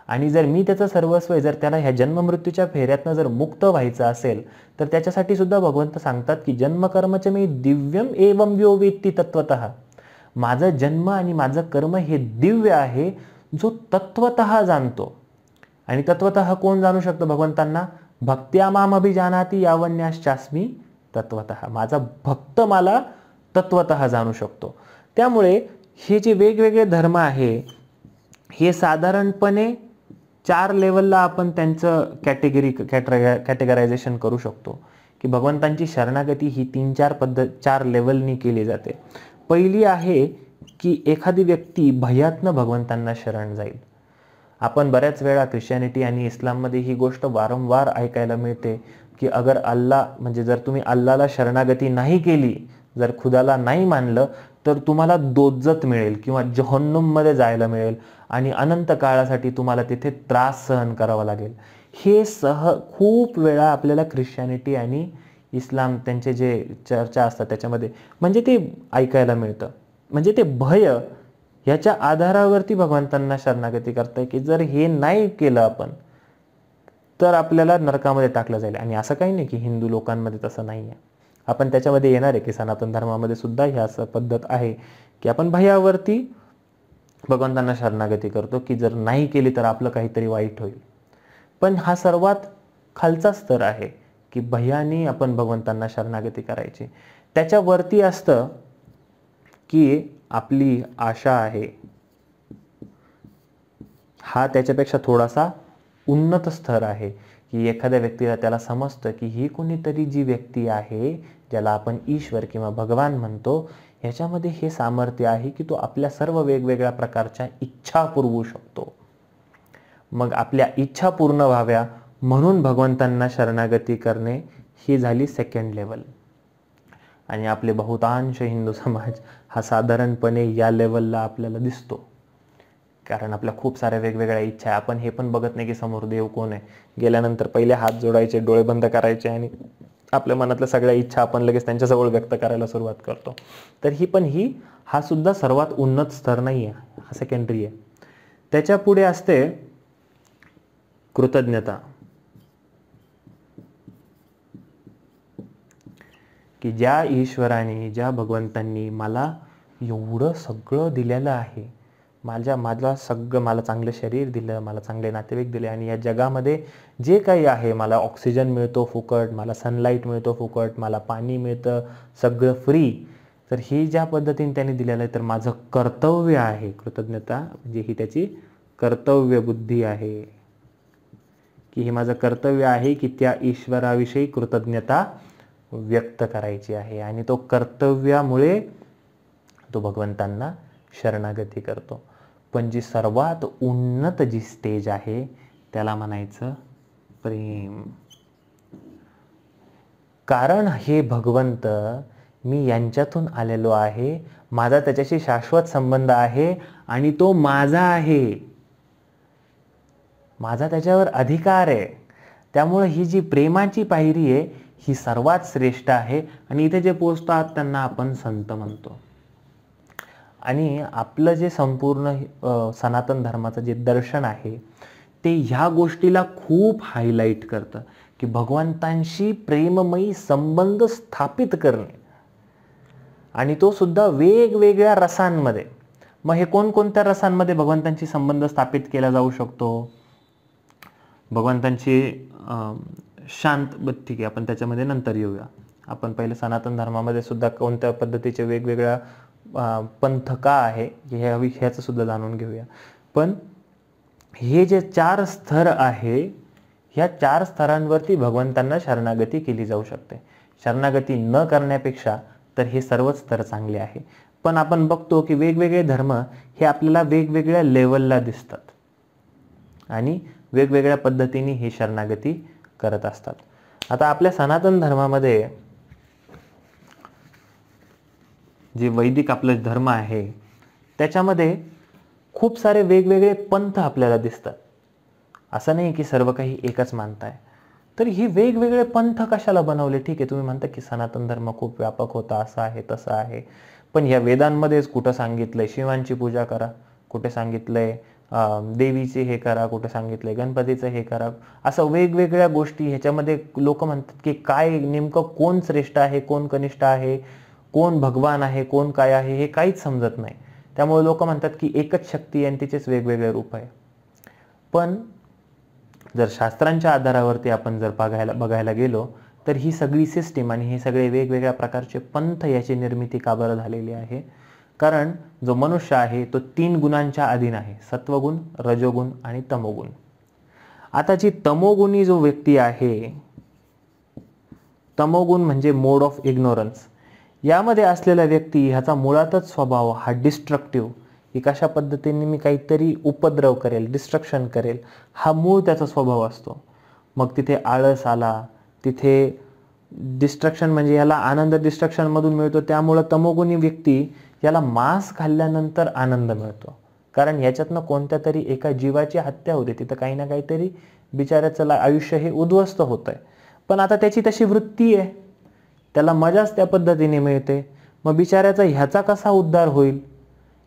आणि जर मी त्याचं सर्वस्व आहे, जर त्याला ह्या जन्ममृत्यूच्या फेऱ्यातनं जर मुक्त व्हायचं असेल तर त्याच्यासाठी सुद्धा भगवंत सांगतात की जन्मकर्मच मे दिव्यम एवं यो वेत्ती तत्वतः. माझं जन्म आणि माझं कर्म हे दिव्य आहे, जो तत्वतः जाणतो. आणि तत्वतः कोण जाणू शकतं भगवंतांना? भक्त्या माम अभिजानाति यावन्याश्चास्मी तत्वतः. माझा भक्त मला तत्वतः जाणू शकतो. त्यामुळे हे जे वेगवेगळे धर्म आहे हे साधारणपणे 4 लेवलला आपण त्यांचं कॅटेगरायझेशन करू शकतो की भगवंतांची शरणागती ही 4 लेवलनी केली जाते. पहिली आहे की एखादी व्यक्ती भयातनं भगवंतांना शरण जाईल. आपण बऱ्याच वेळा ख्रिश्चॅनिटी आणि इस्लाममध्ये ही गोष्ट वारंवार ऐकायला मिळते की अगर अल्लाह म्हणजे जर तुम्ही अल्लाहला शरणागती नाही केली, जर खुदाला नाही मानलं तर तुम्हाला दोजत मिळेल किंवा जहन्नुममध्ये जायला मिळेल आणि अनंत काळासाठी तुम्हाला तिथे त्रास सहन करावा लागेल. हे खूप वेळा आपल्याला ख्रिश्चॅनिटी आणि इस्लाम त्यांचे जे चर्चा असतात त्याच्यामध्ये म्हणजे ते ऐकायला मिळतं. म्हणजे ते भय याच्या आधारावरती भगवंतांना शरणागती करताय की जर हे नाही केलं आपण तर आपल्याला नरकामध्ये टाकलं जाईल. आणि असं काही नाही की हिंदू लोकांमध्ये तसं नाही आहे. आपण त्याच्यामध्ये येणार आहे की सनातन धर्मामध्ये सुद्धा ह्या पद्धत आहे की आपण भयावरती भगवंतांना शरणागती करतो की जर नाही केली तर आपलं काहीतरी वाईट होईल. पण हा सर्वात खालचा स्तर आहे की भयाने आपण भगवंतांना शरणागती करायची. त्याच्यावरती असतं की आपली आशा आहे. हा त्याच्यापेक्षा थोडासा उन्नत स्तर आहे की एखाद्या व्यक्तीला त्याला समजतं की ही कोणीतरी जी व्यक्ती आहे ज्याला आपण ईश्वर किंवा भगवान म्हणतो ह्याच्यामध्ये हे सामर्थ्य आहे की तो आपल्या सर्व वेगवेगळ्या प्रकारच्या इच्छा पुरवू शकतो. मग आपल्या इच्छा पूर्ण व्हाव्या म्हणून भगवंतांना शरणागती करणे ही झाली 2nd लेवल. आणि आपले बहुतांश हिंदू समाज हा साधारणपणे या लेवलला आपल्याला दिसतो. कारण आपल्या खूप साऱ्या वेगवेगळ्या इच्छा आहे. आपण हे पण बघत नाही की समोर देव कोण आहे. गेल्यानंतर पहिले हात जोडायचे, डोळे बंद करायचे आणि आपल्या मनातल्या सगळ्या इच्छा आपण लगेच त्यांच्याजवळ व्यक्त करायला सुरुवात करतो. तर हा सुद्धा सर्वात उन्नत स्तर नाही आहे, हा सेकंडरी आहे. त्याच्या पुढे असते कृतज्ञता की ज्या ईश्वराने ज्या भगवंतांनी मला एवढं सगळं दिलेलं आहे, मला चांगलं शरीर दिलं, मला चांगले नातेवाईक दिले आणि या जगामध्ये जे काही आहे मला ऑक्सिजन मिळतो फुकट, मला सनलाईट मिळतो फुकट, मला पाणी मिळतं सगळं फ्री. तर ही ज्या पद्धतीने त्यांनी दिलेलं आहे तर माझं कर्तव्य आहे. कृतज्ञता म्हणजे ही त्याची कर्तव्य बुद्धी आहे की हे माझं कर्तव्य आहे की त्या ईश्वराविषयी कृतज्ञता व्यक्त करायची आहे. आणि तो कर्तव्यामुळे तो भगवंतांना शरणागती करतो. पण जी सर्वात उन्नत जी स्टेज आहे त्याला म्हणायचं प्रेम. कारण हे भगवंत मी यांच्यातून आलेलो आहे, माझा त्याच्याशी शाश्वत संबंध आहे आणि तो माझा आहे, माझा त्याच्यावर अधिकार आहे. त्यामुळे ही जी प्रेमाची पायरी आहे ही सर्वात श्रेष्ठ आहे. आणि इथे जे पोचतात त्यांना आपण संत म्हणतो. आणि आपलं जे संपूर्ण सनातन धर्माचं जे दर्शन आहे ते ह्या गोष्टीला खूप हायलाईट करतं की भगवंतांशी प्रेममयी संबंध स्थापित करणे आणि तो सुद्धा वेगवेगळ्या रसांमध्ये. मग हे कोणकोणत्या रसांमध्ये भगवंतांशी संबंध स्थापित केला जाऊ शकतो? भगवंतांची शांत, ठीक आहे आपण त्याच्यामध्ये नंतर येऊया. आपण पहिले सनातन धर्मामध्ये सुद्धा कोणत्या पद्धतीचे वेगवेगळ्या पंथ का आहे ह्याचं सुद्धा जाणून घेऊया. पण हे जे 4 स्तर आहे ह्या 4 स्तरांवरती भगवंतांना शरणागती केली जाऊ शकते. शरणागती न करण्यापेक्षा तर हे सर्वच स्तर चांगले आहे. पण आपण बघतो की वेगवेगळे धर्म हे आपल्याला वेगवेगळ्या लेवलला दिसतात आणि वेगवेगळ्या पद्धतीने हे शरणागती करत असतात. आता आपल्या सनातन धर्मामध्ये जे वैदिक आपलं धर्म आहे त्याच्यामध्ये खूप सारे वेगवेगळे पंथ आपल्याला दिसतात. असं नाही की सर्व काही एकच मानताय. तर ही वेगवेगळे पंथ कशाला बनवले? ठीक आहे, तुम्ही म्हणता की सनातन धर्म खूप व्यापक होता, असं आहे तसं आहे, पण या वेदांमध्येच कुठं सांगितलंय शिवांची पूजा करा, कुठे सांगितलंय देवीचे हे करा, कुठे सांगितलंय गणपतीचं हे करा, असं वेगवेगळ्या गोष्टी ह्याच्यामध्ये लोक म्हणतात की काय नेमकं कोण श्रेष्ठ आहे, कोण कनिष्ठ आहे, कोण भगवान आहे, कोण काय आहे, हे काहीच समजत नाही. त्यामुळे लोक म्हणतात की एकच शक्ती आणि तिचेच वेगवेगळे रूप आहे. पण जर शास्त्रांच्या आधारावरती आपण जर बघायला गेलो तर ही सगळी सिस्टीम आणि हे सगळे वेगवेगळ्या प्रकारचे पंथ याची निर्मिती का बरं झालेली आहे? कारण जो मनुष्य आहे तो 3 गुणांच्या अधीन आहे, सत्वगुण, रजोगुण आणि तमोगुण. आता जी तमोगुणी जो व्यक्ती आहे, तमोगुण म्हणजे मोड ऑफ इग्नोरन्स, यामध्ये असलेला व्यक्ती ह्याचा मुळातच स्वभाव हा डिस्ट्रक्टिव्ह, की कशा पद्धतीने मी काहीतरी उपद्रव करेल, डिस्ट्रक्शन करेल, हा मूळ त्याचा स्वभाव असतो. मग तिथे आळस आला, तिथे डिस्ट्रक्शन म्हणजे याला आनंद डिस्ट्रक्शनमधून मिळतो, त्यामुळं तमोगुणी व्यक्ती याला मांस खाल्ल्यानंतर आनंद मिळतो, कारण याच्यातनं कोणत्या तरी एका जीवाची हत्या होते, तिथं काही ना काहीतरी बिचाऱ्याचं आयुष्य हे उद्ध्वस्त होत आहे. पण आता त्याची तशी वृत्ती आहे, त्याला मजाच त्या पद्धतीने मिळते. मग बिचाऱ्याचा ह्याचा कसा उद्धार होईल?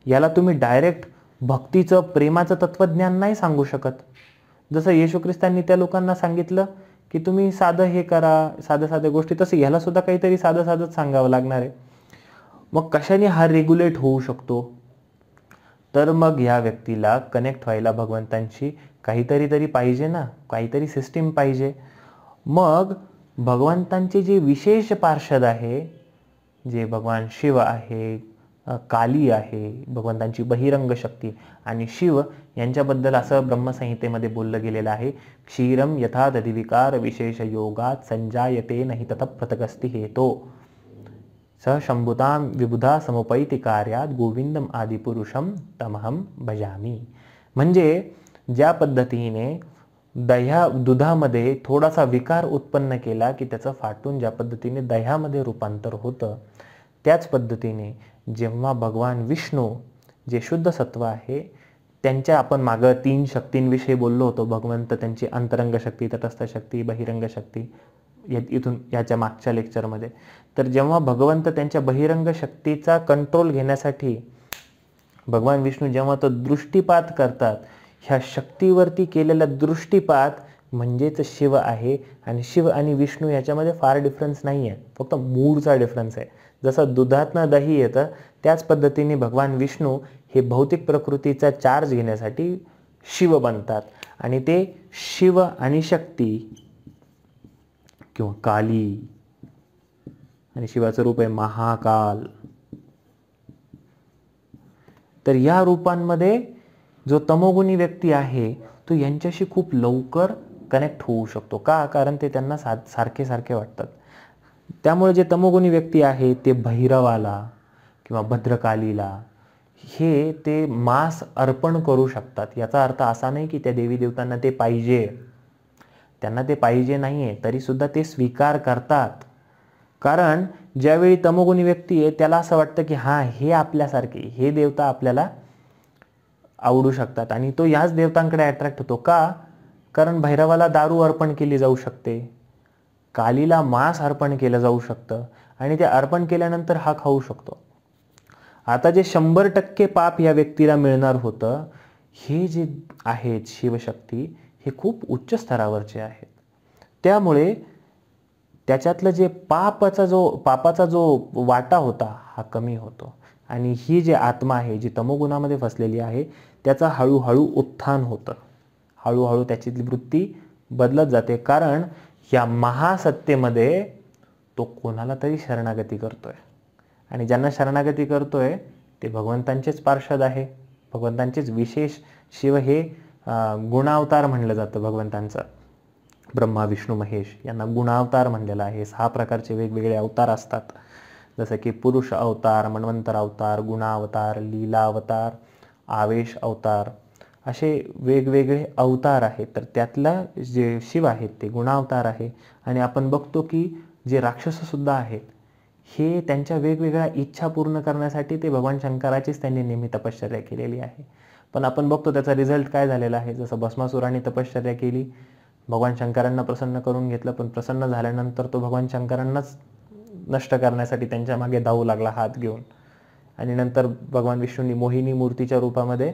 याला तुम्ही डायरेक्ट भक्तीचं, प्रेमाचं तत्वज्ञान नाही सांगू शकत. जसं येशू ख्रिस्तांनी त्या लोकांना सांगितलं की तुम्ही साधं हे करा, साध्या गोष्टी, तसं ह्याला सुद्धा काहीतरी साधंच सांगावं लागणार आहे. मग कशाने हा रेग्युलेट होऊ शकतो? तर मग ह्या व्यक्तीला कनेक्ट व्हायला भगवंतांशी काहीतरी पाहिजे ना, काहीतरी सिस्टीम पाहिजे. मग भगवंतांचे जे विशेष पार्षद आहे, जे भगवान शिव आहे, काली आहे, भगवंतांची बहिरंग शक्ती, आणि शिव यांच्याबद्दल असं ब्रह्मसंहितेमध्ये बोललं गेलेलं आहे, क्षीरम यथा दधिविकार विशेष योगात संजायते नहि ततः पृथगस्ति हेतो स शंभुताम विबुधा समुपैति कार्यात गोविंदम आदिपुरुषम तमहम भजामी. म्हणजे ज्या पद्धतीने दुधामध्ये थोडासा विकार उत्पन्न केला की त्याचं फाटून ज्या पद्धतीने दह्यामध्ये रूपांतर होतं, त्याच पद्धतीने जेव्हा भगवान विष्णू जे शुद्ध सत्व आहे, त्यांच्या आपण मागं 3 शक्तींविषयी बोललो होतो, भगवंत त्यांची अंतरंग शक्ती, तटस्थ शक्ती, बहिरंग शक्ती, इथून याच्या मागच्या लेक्चरमध्ये. तर जेव्हा भगवंत त्यांच्या बहिरंग शक्तीचा कंट्रोल घेण्यासाठी भगवान विष्णू जेव्हा तो दृष्टिपात करतात, ह्या शक्तीवरती केलेला दृष्टिपात म्हणजेच शिव आहे. आणि शिव आणि विष्णू याच्यामध्ये फार डिफरन्स नाही आहे, फक्त मूळचा डिफरन्स आहे. जसं दुधातनं दही येतं त्याच पद्धतीने भगवान विष्णू हे भौतिक प्रकृतीचा चार्ज घेण्यासाठी शिव बनतात, आणि ते शिव आणि शक्ती किंवा काली, आणि शिवाचं रूप आहे महाकाल. तर या रूपांमध्ये जो तमोगुणी व्यक्ती आहे तो यांच्याशी खूप लवकर कनेक्ट होऊ शकतो. का? कारण ते त्यांना सारखे वाटतात. त्यामुळे जे तमोगुणी व्यक्ती आहे ते भैरवाला किंवा भद्रकालीला हे ते मांस अर्पण करू शकतात. याचा अर्थ असा नाही की त्या देवी देवतांना ते पाहिजे, त्यांना ते पाहिजे नाहीये, तरी सुद्धा ते स्वीकार करतात. कारण ज्यावेळी तमोगुणी व्यक्ती आहे त्याला असं वाटतं की हां, हे आपल्यासारखे, हे देवता आपल्याला आवडू शकतात, आणि तो याच देवतांकडे अट्रॅक्ट होतो. का? कारण भैरवाला दारू अर्पण केली जाऊ शकते, कालीला मांस अर्पण केलं जाऊ शकतं, आणि ते अर्पण केल्यानंतर हा खाऊ शकतो. आता जे 100% पाप या व्यक्तीला मिळणार होतं, हे जे आहेत शिवशक्ती हे खूप उच्च स्तरावरचे आहेत. त्यामुळे त्याच्यातलं जे पापाचा जो वाटा होता हा कमी होतो, आणि ही जी आत्मा आहे जी तमोगुणामध्ये फसलेली आहे त्याचा हळूहळू उत्थान होतं, हळूहळू त्याची वृत्ती बदलत जाते. कारण या महासत्तेमध्ये तो कोणाला तरी शरणागती करतोय, आणि ज्यांना शरणागती करतोय ते भगवंतांचेच पार्षद आहे, भगवंतांचेच विशेष. शिव हे गुणावतार म्हणलं जातं भगवंतांचा. ब्रह्मा विष्णू महेश यांना गुणावतार म्हणलेला आहे. 6 प्रकारचे वेगवेगळे अवतार असतात, जसं की पुरुष अवतार, मन्वंतर अवतार, गुणावतार, लीला अवतार, आवेश अवतार, असे वेगवेगळे अवतार आहेत. तर त्यातला जे शिव आहेत ते गुणावतार आहे. आणि आपण बघतो की जे राक्षससुद्धा आहेत हे त्यांच्या वेगवेगळ्या इच्छा पूर्ण करण्यासाठी ते भगवान शंकराचीच त्यांनी नेहमी तपश्चर्या केलेली आहे. पण आपण बघतो त्याचा रिझल्ट काय झालेला आहे. जसं भस्मासुराने तपश्चर्या केली भगवान शंकरांना प्रसन्न करून घेतलं, पण प्रसन्न झाल्यानंतर तो भगवान शंकरांनाच नष्ट करण्यासाठी त्यांच्या मागे धावू लागला हात घेऊन. आणि नंतर भगवान विष्णूंनी मोहिनी मूर्तीच्या रूपामध्ये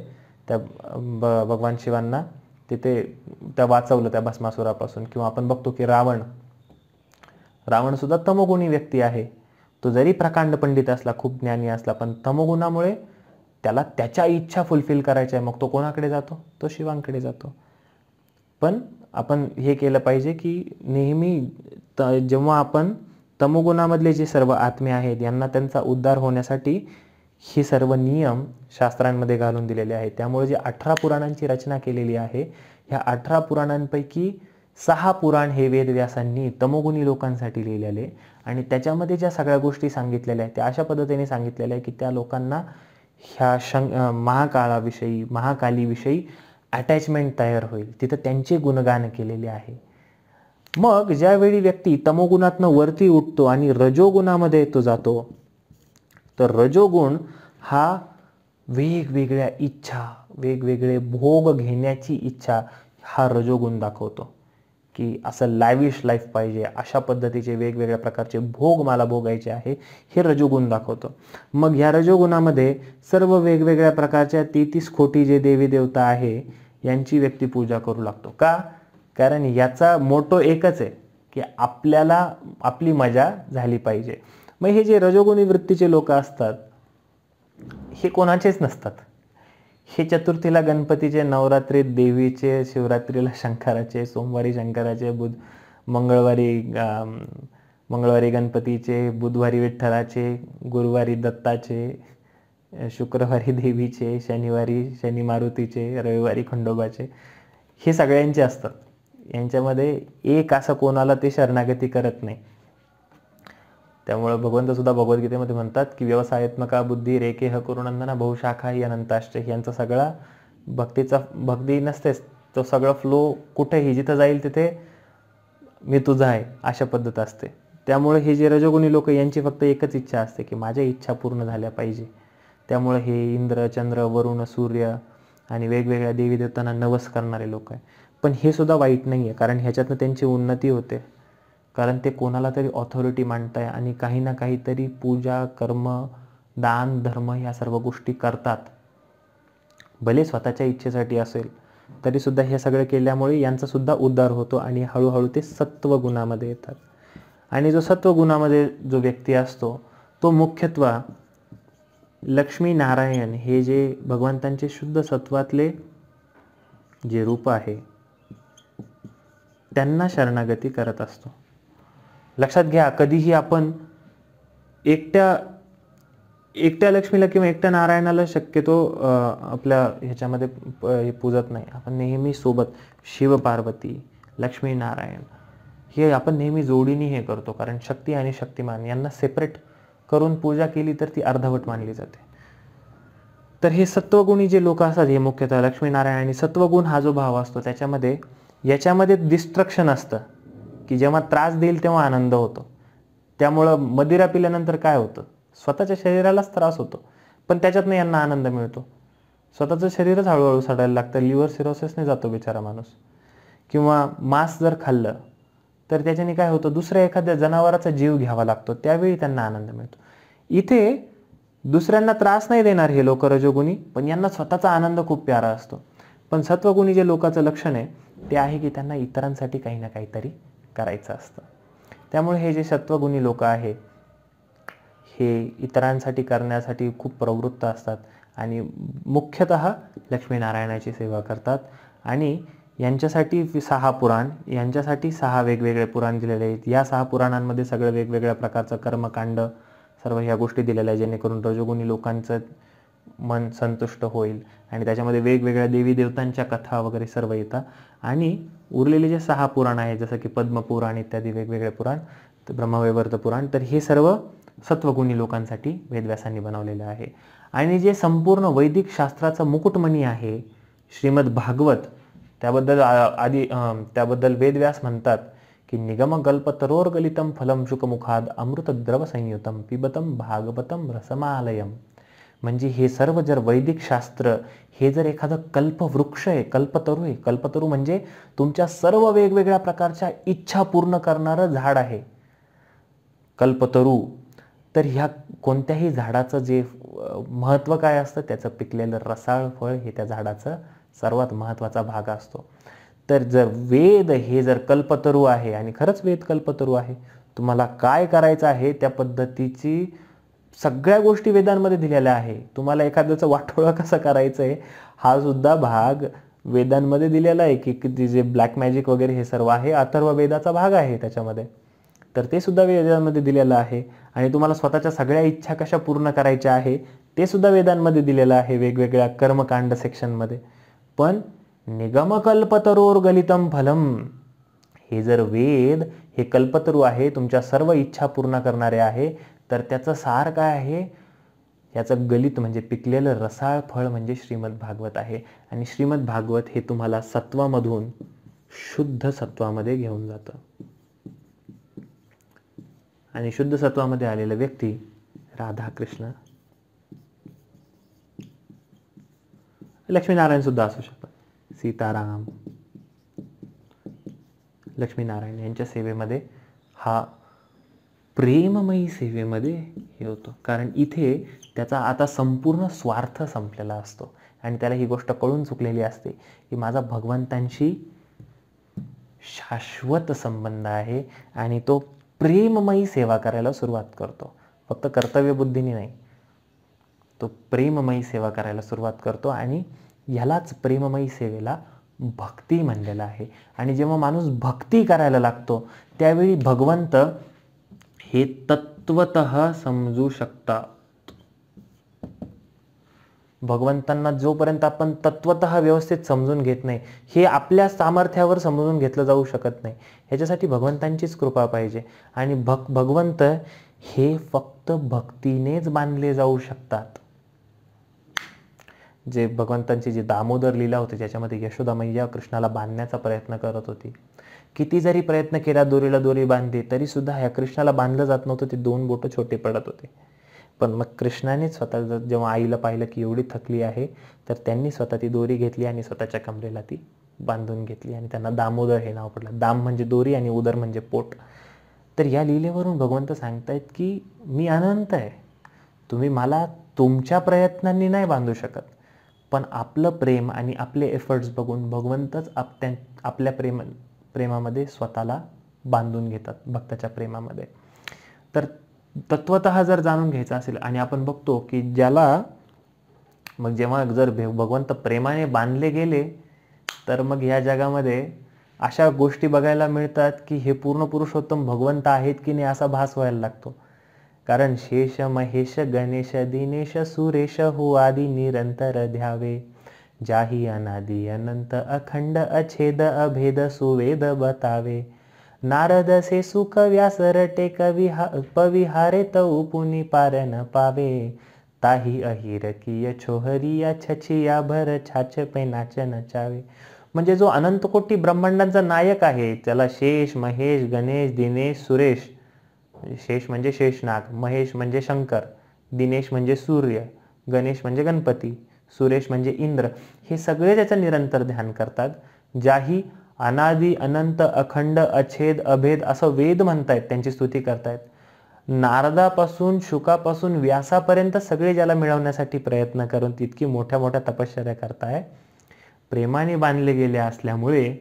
त्या भगवान शिवांना तिथे त्या वाचवलं त्या भस्मासुरापासून. किंवा आपण बघतो की रावण सुद्धा तमोगुणी व्यक्ती आहे. तो जरी प्रकांड पंडित असला, खूप ज्ञानी असला, पण तमोगुणामुळे त्याला त्याच्या इच्छा फुलफिल करायच्या आहे. मग तो कोणाकडे जातो? तो शिवांकडे जातो. पण आपण हे केलं पाहिजे की नेहमी जेव्हा आपण तमोगुणामधले जे सर्व आत्मे आहेत यांना त्यांचा उद्धार होण्यासाठी हे सर्व नियम शास्त्रांमध्ये घालून दिलेले आहेत. त्यामुळे जे 18 पुराणांची रचना केलेली आहे, ह्या 18 पुराणांपैकी 6 पुराण हे वेदव्यासांनी तमोगुणी लोकांसाठी लिहिलेले, आणि त्याच्यामध्ये ज्या सगळ्या गोष्टी सांगितलेल्या आहेत त्या अशा पद्धतीने सांगितलेल्या आहे की त्या लोकांना ह्या महाकाळाविषयी, महाकालीविषयी अटॅचमेंट तयार होईल. तिथं त्यांचे गुणगान केलेले आहे. मग ज्यावेळी व्यक्ती तमोगुणातनं वरती उठतो आणि रजोगुणामध्ये तो जातो, तर रजोगुण हा वेगवेगळ्या इच्छा, वेगवेगळे भोग घेण्याची इच्छा हा रजोगुण दाखवतो. की असं लॅविश लाईफ पाहिजे, अशा पद्धतीचे वेगवेगळ्या प्रकारचे भोग मला भोगायचे आहे, हे रजोगुण दाखवतो. मग ह्या रजोगुणामध्ये सर्व वेगवेगळ्या प्रकारच्या 33 कोटी जे देवी देवता आहे यांची व्यक्ती पूजा करू लागतो. का? कारण याचा मोटो एकच आहे की आपल्याला आपली मजा झाली पाहिजे. मग हे जे रजोगुणी वृत्तीचे लोक असतात हे कोणाचेच नसतात. हे चतुर्थीला गणपतीचे, नवरात्रीत देवीचे, शिवरात्रीला शंकराचे, सोमवारी शंकराचे, मंगळवारी गणपतीचे, बुधवारी विठ्ठलाचे, गुरुवारी दत्ताचे, शुक्रवारी देवीचे, शनिवारी शनी मारुतीचे, रविवारी खंडोबाचे, हे सगळ्यांचे असतात. यांच्यामध्ये एक असं कोणाला ते शरणागती करत नाही. त्यामुळे भगवंत सुद्धा भगवद्गीतेमध्ये म्हणतात की व्यवसायात्मका बुद्धी रेकेह करुनंदना बहुशाखा ही अनंताष्ट. यांचा सगळा भक्ती नसतेच, तो सगळं फ्लो कुठेही जिथं जाईल तिथे मी तुझा आहे अशा पद्धत असते. त्यामुळे हे जे रजोगुणी लोक यांची फक्त एकच इच्छा असते की माझ्या इच्छा पूर्ण झाल्या पाहिजे. त्यामुळे हे इंद्र, चंद्र, वरुण, सूर्य आणि वेगवेगळ्या देवी देवतांना नवस करणारे लोक आहे. पण हे सुद्धा वाईट नाही आहे, कारण ह्याच्यातनं त्यांची उन्नती होते. कारण ते कोणाला तरी ऑथॉरिटी मांडताय आणि काही ना काहीतरी पूजा, कर्म, दान, धर्म या सर्व गोष्टी करतात. भले स्वतःच्या इच्छेसाठी असेल तरी सुद्धा हे सगळं केल्यामुळे यांचा सुद्धा उद्धार होतो आणि हळूहळू ते सत्वगुणामध्ये येतात. आणि जो सत्वगुणामध्ये जो व्यक्ती असतो तो मुख्यत्वे लक्ष्मी नारायण हे जे भगवंतांचे शुद्ध सत्वातले जे रूप आहे त्यांना शरणागती करत असतो. लक्षात घ्या, कधीही आपण एकट्या लक्ष्मीला किंवा एकट्या नारायणाला शक्यतो आपल्या ह्याच्यामध्ये हे पूजत नाही. आपण नेहमी सोबत शिव पार्वती, लक्ष्मी नारायण हे आपण नेहमी जोडीने हे करतो. कारण शक्ती आणि शक्तिमान यांना सेपरेट करून पूजा केली तर ती अर्धवट मानली जाते. तर हे सत्वगुणी जे लोक असतात हे मुख्यतः लक्ष्मीनारायण, आणि सत्वगुण हा जो भाव असतो याच्यामध्ये डिस्ट्रक्शन असतं की जेव्हा त्रास देईल तेव्हा आनंद होतो. त्यामुळं मदिरा पिल्यानंतर काय होतं, स्वतःच्या शरीरालाच त्रास होतो, पण त्याच्यातनं यांना आनंद मिळतो. स्वतःचं शरीरच हळूहळू सडायला लागतं, लिव्हर सिरोसिसने जातो बिचारा माणूस. किंवा मांस जर खाल्लं तर त्याच्याने काय होतं, दुसऱ्या एखाद्या जनावराचा जीव घ्यावा लागतो, त्यावेळी त्यांना आनंद मिळतो. इथे दुसऱ्यांना त्रास नाही देणार हे लोक रजोगुणी, पण यांना स्वतःचा आनंद खूप प्यारा असतो. पण सत्वगुणी जे लोकांचं लक्षण आहे ते आहे की त्यांना इतरांसाठी काही ना काहीतरी करायचं असतं. त्यामुळे हे जे सत्वगुणी लोक आहे हे इतरांसाठी करण्यासाठी खूप प्रवृत्त असतात आणि मुख्यतः लक्ष्मीनारायणाची सेवा करतात. आणि यांच्यासाठी 6 पुराण, यांच्यासाठी 6 वेगवेगळे पुराण दिलेले आहेत. या 6 पुराणांमध्ये सगळं वेगवेगळ्या प्रकारचं कर्मकांड सर्व ह्या गोष्टी दिलेल्या आहेत, जेणेकरून रजोगुणी लोकांचं मन संतुष्ट होईल. आणि त्याच्यामध्ये वेगवेगळ्या देवी देवतांच्या कथा वगैरे सर्व येतात. आणि उरलेले जे 6 पुराण आहेत जसं की पद्मपुराण इत्यादी वेगवेगळे पुराण, ब्रह्मवैवर्त पुराण, तर हे सर्व सत्वगुणी लोकांसाठी वेदव्यासांनी बनवलेलं आहे. आणि जे संपूर्ण वैदिक शास्त्राचा मुकुटमणी आहे श्रीमद भागवत, त्याबद्दल वेदव्यास म्हणतात की निगमकल्पतरोर्गलितं फलं शुकमुखाद अमृतद्रव संयुतं पिबतं भागवतं रसमालयं. म्हणजे हे सर्व जर वैदिक शास्त्र हे जर एखादं कल्पवृक्ष आहे, कल्पतरू आहे, कल्पतरू म्हणजे तुमच्या सर्व वेगवेगळ्या प्रकारच्या इच्छा पूर्ण करणारं झाड आहे कल्पतरू, तर ह्या कोणत्याही झाडाचं जे महत्त्व काय असतं, त्याचं पिकलेलं रसाळ फळ हे त्या झाडाचं सर्वात महत्त्वाचा भाग असतो. तर जर वेद हे जर कल्पतरू आहे आणि खरंच वेद कल्पतरू आहे, तुम्हाला काय करायचं आहे त्या पद्धतीची सगळ्या गोष्टी वेदांमध्ये दिलेल्या आहे. तुम्हाला एखाद्याचं वाटोळं कसं करायचं आहे हा सुद्धा भाग वेदांमध्ये दिलेला आहे, की जे ब्लॅक मॅजिक वगैरे हे सर्व आहे अथर्व वेदाचा भाग आहे त्याच्यामध्ये, तर ते सुद्धा वेदांमध्ये दिलेलं आहे. आणि तुम्हाला स्वतःच्या सगळ्या इच्छा कशा पूर्ण करायच्या आहे ते सुद्धा वेदांमध्ये दिलेलं आहे वेगवेगळ्या कर्मकांड सेक्शनमध्ये. पण निगमकल्पतरोर गलितम फलम, हे जर वेद हे कल्पतरू आहे, तुमच्या सर्व इच्छा पूर्ण करणारे आहे, तर त्याचं सार काय आहे, याचं गलित म्हणजे पिकलेलं रसाळ फळ म्हणजे श्रीमद भागवत आहे. आणि श्रीमद भागवत हे तुम्हाला सत्वामधून शुद्ध सत्वामध्ये घेऊन जातं. आणि शुद्ध सत्वामध्ये आलेला व्यक्ती राधाकृष्ण, लक्ष्मीनारायण सुद्धा असू शकतात, सीताराम, लक्ष्मीनारायण यांच्या सेवेमध्ये हा प्रेममयी सेवेमध्ये हे होतो. कारण इथे त्याचा आता संपूर्ण स्वार्थ संपलेला असतो आणि त्याला ही गोष्ट कळून चुकलेली असते की माझा भगवंतांशी शाश्वत संबंध आहे आणि तो प्रेममयी सेवा करायला सुरुवात करतो. फक्त कर्तव्यबुद्धीने नाही, तो प्रेममयी सेवा करायला सुरुवात करतो. आणि ह्यालाच प्रेममयी सेवेला भक्ती म्हणलेलं आहे. आणि जेव्हा माणूस भक्ती करायला लागतो त्यावेळी भगवंत हे तत्वतः समजू शकतात. भगवंतांना जोपर्यंत आपण तत्वतः व्यवस्थित समजून घेत नाही, हे आपल्या सामर्थ्यावर समजून घेतलं जाऊ शकत नाही. ह्याच्यासाठी भगवंतांचीच कृपा पाहिजे. आणि भगवंत हे फक्त भक्तीनेच बांधले जाऊ शकतात. जे भगवंतांची जी दामोदर लीला होती ज्याच्यामध्ये यशोदा मैया कृष्णाला बांधण्याचा प्रयत्न करत होती, किती जरी प्रयत्न केला दोरीला दोरी बांधली तरी सुद्धा ह्या कृष्णाला बांधलं जात नव्हतं. ते 2 बोटं छोटे पडत होते. पण मग कृष्णाने स्वतः जेव्हा आईला पाहिलं की एवढी थकली आहे, तर त्यांनी स्वतः ती दोरी घेतली आणि स्वतःच्या कमरेला ती बांधून घेतली आणि त्यांना दामोदर हे नाव पडलं. दाम म्हणजे दोरी आणि उदर म्हणजे पोट. तर या लीलेवरून भगवंत सांगतायत की मी अनंत आहे, तुम्ही मला तुमच्या प्रयत्नांनी नाही बांधू शकत. पण आपलं प्रेम आणि आपले एफर्ट्स बघून भगवंतच आपल्या प्रेमामध्ये स्वतःला बांधून घेतात, भक्ताच्या प्रेमामध्ये. तर तत्वतः जर जाणून घ्यायचं असेल, आणि आपण बघतो की ज्याला मग जेव्हा जर भगवंत प्रेमाने बांधले गेले तर मग या जगामध्ये अशा गोष्टी बघायला मिळतात की हे पूर्ण पुरुषोत्तम भगवंत आहेत की नाही असा भास व्हायला लागतो. कारण शेष महेश गणेश दिनेश सुरेश हो आदि निरंतर ध्यावे, जाही अनादि अनंत अखंड अछेद अभेद सुवेद बतावे, नारद से सुख व्यास रटे पविहारे तऊ पुनि पार न पावे, ताही अहिर किय छोहरिया छछिया भर छाछ पे नाच नचावे. म्हणजे जो अनंतकोटी ब्रह्मांडांचा नायक आहे त्याला शेष महेश गणेश दिनेश सुरेश, शेष म्हणजे शेषनाग, महेश म्हणजे शंकर, दिनेश म्हणजे सूर्य, गणेश म्हणजे गणपती, सुरेश म्हणजे इंद्र, हे सगळे त्याचं निरंतर ध्यान करतात. ज्याही अनादि अनंत अखंड अछेद अभेद असं वेद म्हणतायत, त्यांची स्तुती करतायत. नारदापासून शुकापासून व्यासापर्यंत सगळे ज्याला मिळवण्यासाठी प्रयत्न करून तितकी मोठ्या मोठ्या तपश्चर्या करताय, प्रेमाने बांधले गेले असल्यामुळे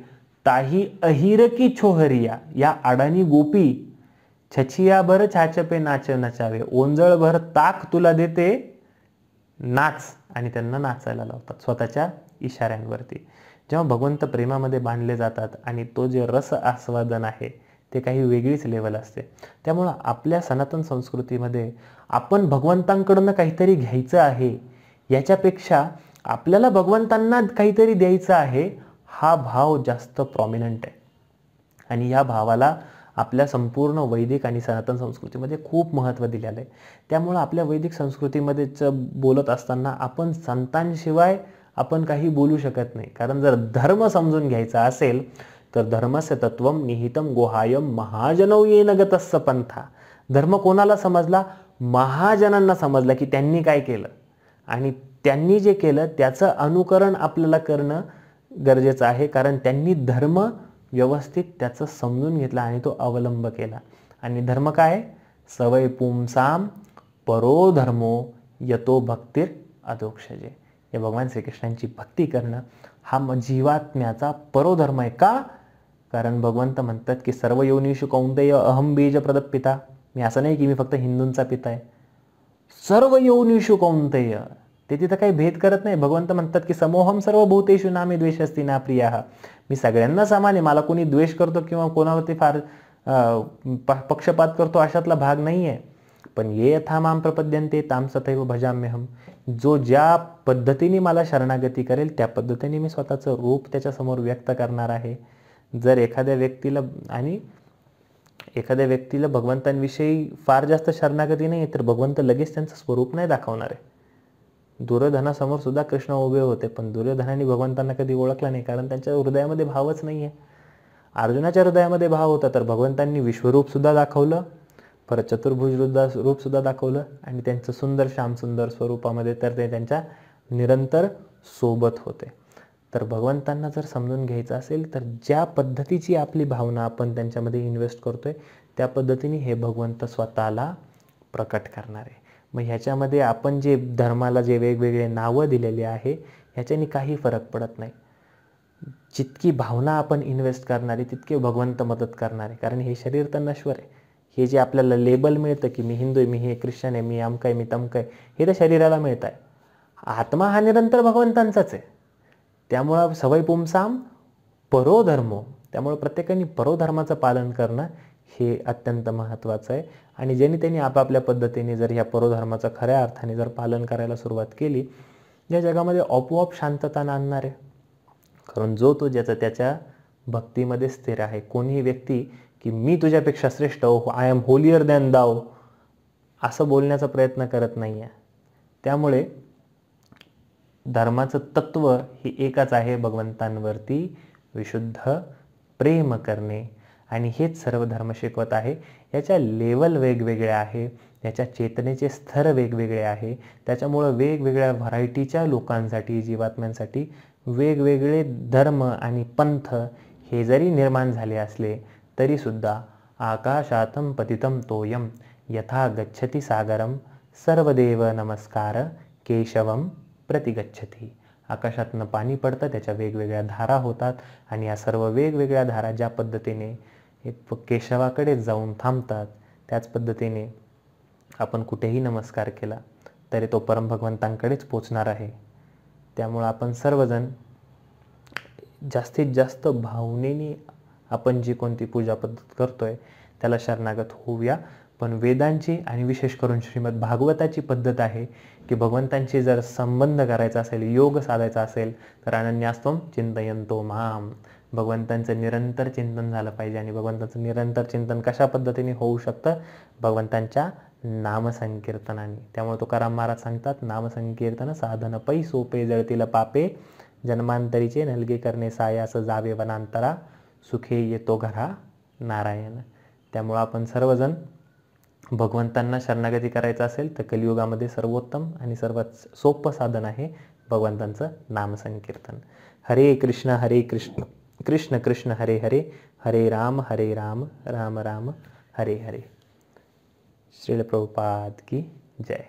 ताही अहिर की छोहरिया, या अडाणी गोपी छछिया भर छाछपे नाच नचावे, ओंजळभर ताक तुला देते नाच, आणि त्यांना नाचायला लावतात स्वतःच्या इशाऱ्यांवरती. जेव्हा भगवंत प्रेमामध्ये बांधले जातात आणि तो जे रस आस्वादन आहे ते काही वेगळीच लेवल असते. त्यामुळं आपल्या सनातन संस्कृतीमध्ये आपण भगवंतांकडनं काहीतरी घ्यायचं आहे याच्यापेक्षा आपल्याला भगवंतांना काहीतरी द्यायचं आहे हा भाव जास्त प्रॉमिनंट आहे. आणि या भावाला आपल्या संपूर्ण वैदिक आणि सनातन संस्कृतीमध्ये खूप महत्त्व दिलेलं आहे. त्यामुळं आपल्या वैदिक संस्कृतीमध्येच बोलत असताना आपण संतांशिवाय आपण काही बोलू शकत नाही. कारण जर धर्म समजून घ्यायचा असेल तर धर्मस्य तत्वम निहितम गुहायम महाजनौ येन गतस्स पंथा. धर्म कोणाला समजला? महाजनांना समजला की त्यांनी काय केलं. आणि त्यांनी जे केलं त्याचं अनुकरण आपल्याला करणं गरजेचं आहे, कारण त्यांनी धर्म व्यवस्थित त्याचं समजून घेतला आणि तो अवलंब केला. आणि धर्म काय? सवय पुंसाम परो धर्मो यतो भक्तीर अधोक्षजे. हे भगवान श्रीकृष्णांची भक्ती करणं हा जीवात्म्याचा परोधर्म आहे. का? कारण भगवंत म्हणतात की सर्व योनिषु कौंतेय अहम बीज प्रदपिता. मी असं नाही की मी फक्त हिंदूंचा पिता आहे. सर्व योनिषु कौंतेय, ते तिथं काही भेद करत नाही. भगवंत म्हणतात की समोहम सर्व भूतेषु नामे द्वेषस्ति ना प्रिया. मी सगळ्यांना समान आहे. मला कोणी द्वेष करतो किंवा कोणावरती फार पक्षपात करतो अशातला भाग नाही आहे. पण ये यथा माम प्रपद्यन्ते ताम तथैव भजाम्यहम. जो ज्या पद्धतीने मला शरणागती करेल त्या पद्धतीने मी स्वतःचं रूप त्याच्यासमोर व्यक्त करणार आहे. जर एखाद्या व्यक्तीला भगवंतांविषयी फार जास्त शरणागती नाही तर भगवंत लगेच त्यांचं स्वरूप नाही दाखवणार आहे. दुर्योधनासमोर सुद्धा कृष्ण उभे होते, पण दुर्योधनाने भगवंतांना कधी ओळखला नाही, कारण त्यांच्या हृदयामध्ये भावच नाही आहे. अर्जुनाच्या हृदयामध्ये भाव होता, तर भगवंतांनी विश्वरूप सुद्धा दाखवलं, परत चतुर्भुज रूप सुद्धा दाखवलं, आणि त्यांचं सुंदर श्याम सुंदर स्वरूपामध्ये तर ते त्यांच्या निरंतर सोबत होते. तर भगवंतांना जर समजून घ्यायचं असेल तर ज्या पद्धतीची आपली भावना आपण त्यांच्यामध्ये इन्व्हेस्ट करतोय त्या पद्धतीने हे भगवंत स्वतःला प्रकट करणार आहे. मग ह्याच्यामध्ये आपण जे धर्माला जे वेगवेगळे नावं दिलेली आहे ह्याच्याने काही फरक पडत नाही. जितकी भावना आपण इन्व्हेस्ट करणारे तितके भगवंत मदत करणार आहे. कारण हे शरीर तर नश्वर आहे. हे जे आपल्याला लेबल मिळतं की मी हिंदू आहे, मी हे ख्रिश्चन आहे, मी अमकं आहे, मी तमकं आहे, हे तर शरीराला मिळतं आहे. आत्मा हा निरंतर भगवंतांचाच आहे. त्यामुळं सवय पुंसाम परोधर्मो, त्यामुळे प्रत्येकाने परोधर्माचं पालन करणं हे अत्यंत महत्त्वाचं आहे. आणि ज्यांनी त्यांनी आपापल्या पद्धतीने जर ह्या परोधर्माचं खऱ्या अर्थाने जर पालन करायला सुरुवात केली, या जगामध्ये आपोआप शांतता नांदणार आहे. कारण जो तो ज्याचा त्याच्या भक्तीमध्ये स्थिर आहे. कोणीही व्यक्ती की मी तुझ्यापेक्षा श्रेष्ठ हो, आय एम होलियर दॅन दाव, असं बोलण्याचा प्रयत्न करत नाही आहे. त्यामुळे धर्माचं तत्व हे एकच आहे, भगवंतांवरती विशुद्ध प्रेम करणे. आणि हेच सर्व धर्म शिकवत आहे. याच्या लेवल वेगवेगळ्या आहे, याच्या चेतनेचे स्तर वेगवेगळे आहे. त्याच्यामुळं वेगवेगळ्या व्हरायटीच्या लोकांसाठी, जीवात्म्यांसाठी वेगवेगळे धर्म आणि पंथ हे जरी निर्माण झाले असले तरीसुद्धा आकाशातम पतितम तोयम यथा गच्छति सागरम सर्वदेव नमस्कार केशवम प्रतिगच्छति. आकाशातनं पाणी पडतं, त्याच्या वेगवेगळ्या धारा होतात, आणि या सर्व वेगवेगळ्या धारा ज्या पद्धतीने केशवाकडे जाऊन थांबतात त्याच पद्धतीने आपण कुठेही नमस्कार केला तरी तो परम भगवंतांकडेच पोचणार आहे. त्यामुळं आपण सर्वजण जास्तीत जास्त भावनेने आपण जी कोणती पूजा पद्धत करतोय त्याला शरणागत होऊया. पण वेदांची आणि विशेष करून श्रीमद भागवताची पद्धत आहे की भगवंतांशी जर संबंध करायचा असेल, योग साधायचा असेल तर अनन्यास्तम चिंतयंतो माम, भगवंतांचं निरंतर चिंतन झालं पाहिजे. आणि भगवंतांचं निरंतर चिंतन कशा पद्धतीने होऊ शकतं? भगवंतांच्या नामसंकीर्तनाने. त्यामुळे तुकाराम महाराज सांगतात, नामसंकीर्तन साधन पै सोपे जळतील पापे, जन्मांतरीचे नलगे करणे सायास जावे वनांतरा, सुखे येतो घरा नारायण. त्यामुळं आपण सर्वजण भगवंतांना शरणागती करायचं असेल तर कलियुगामध्ये सर्वोत्तम आणि सर्वात सोपं साधन आहे भगवंतांचं नामसंकीर्तन. हरे कृष्ण कृष्ण कृष्ण हरे हरे, हरे राम राम राम हरे हरे. श्रील प्रभुपाद की जय.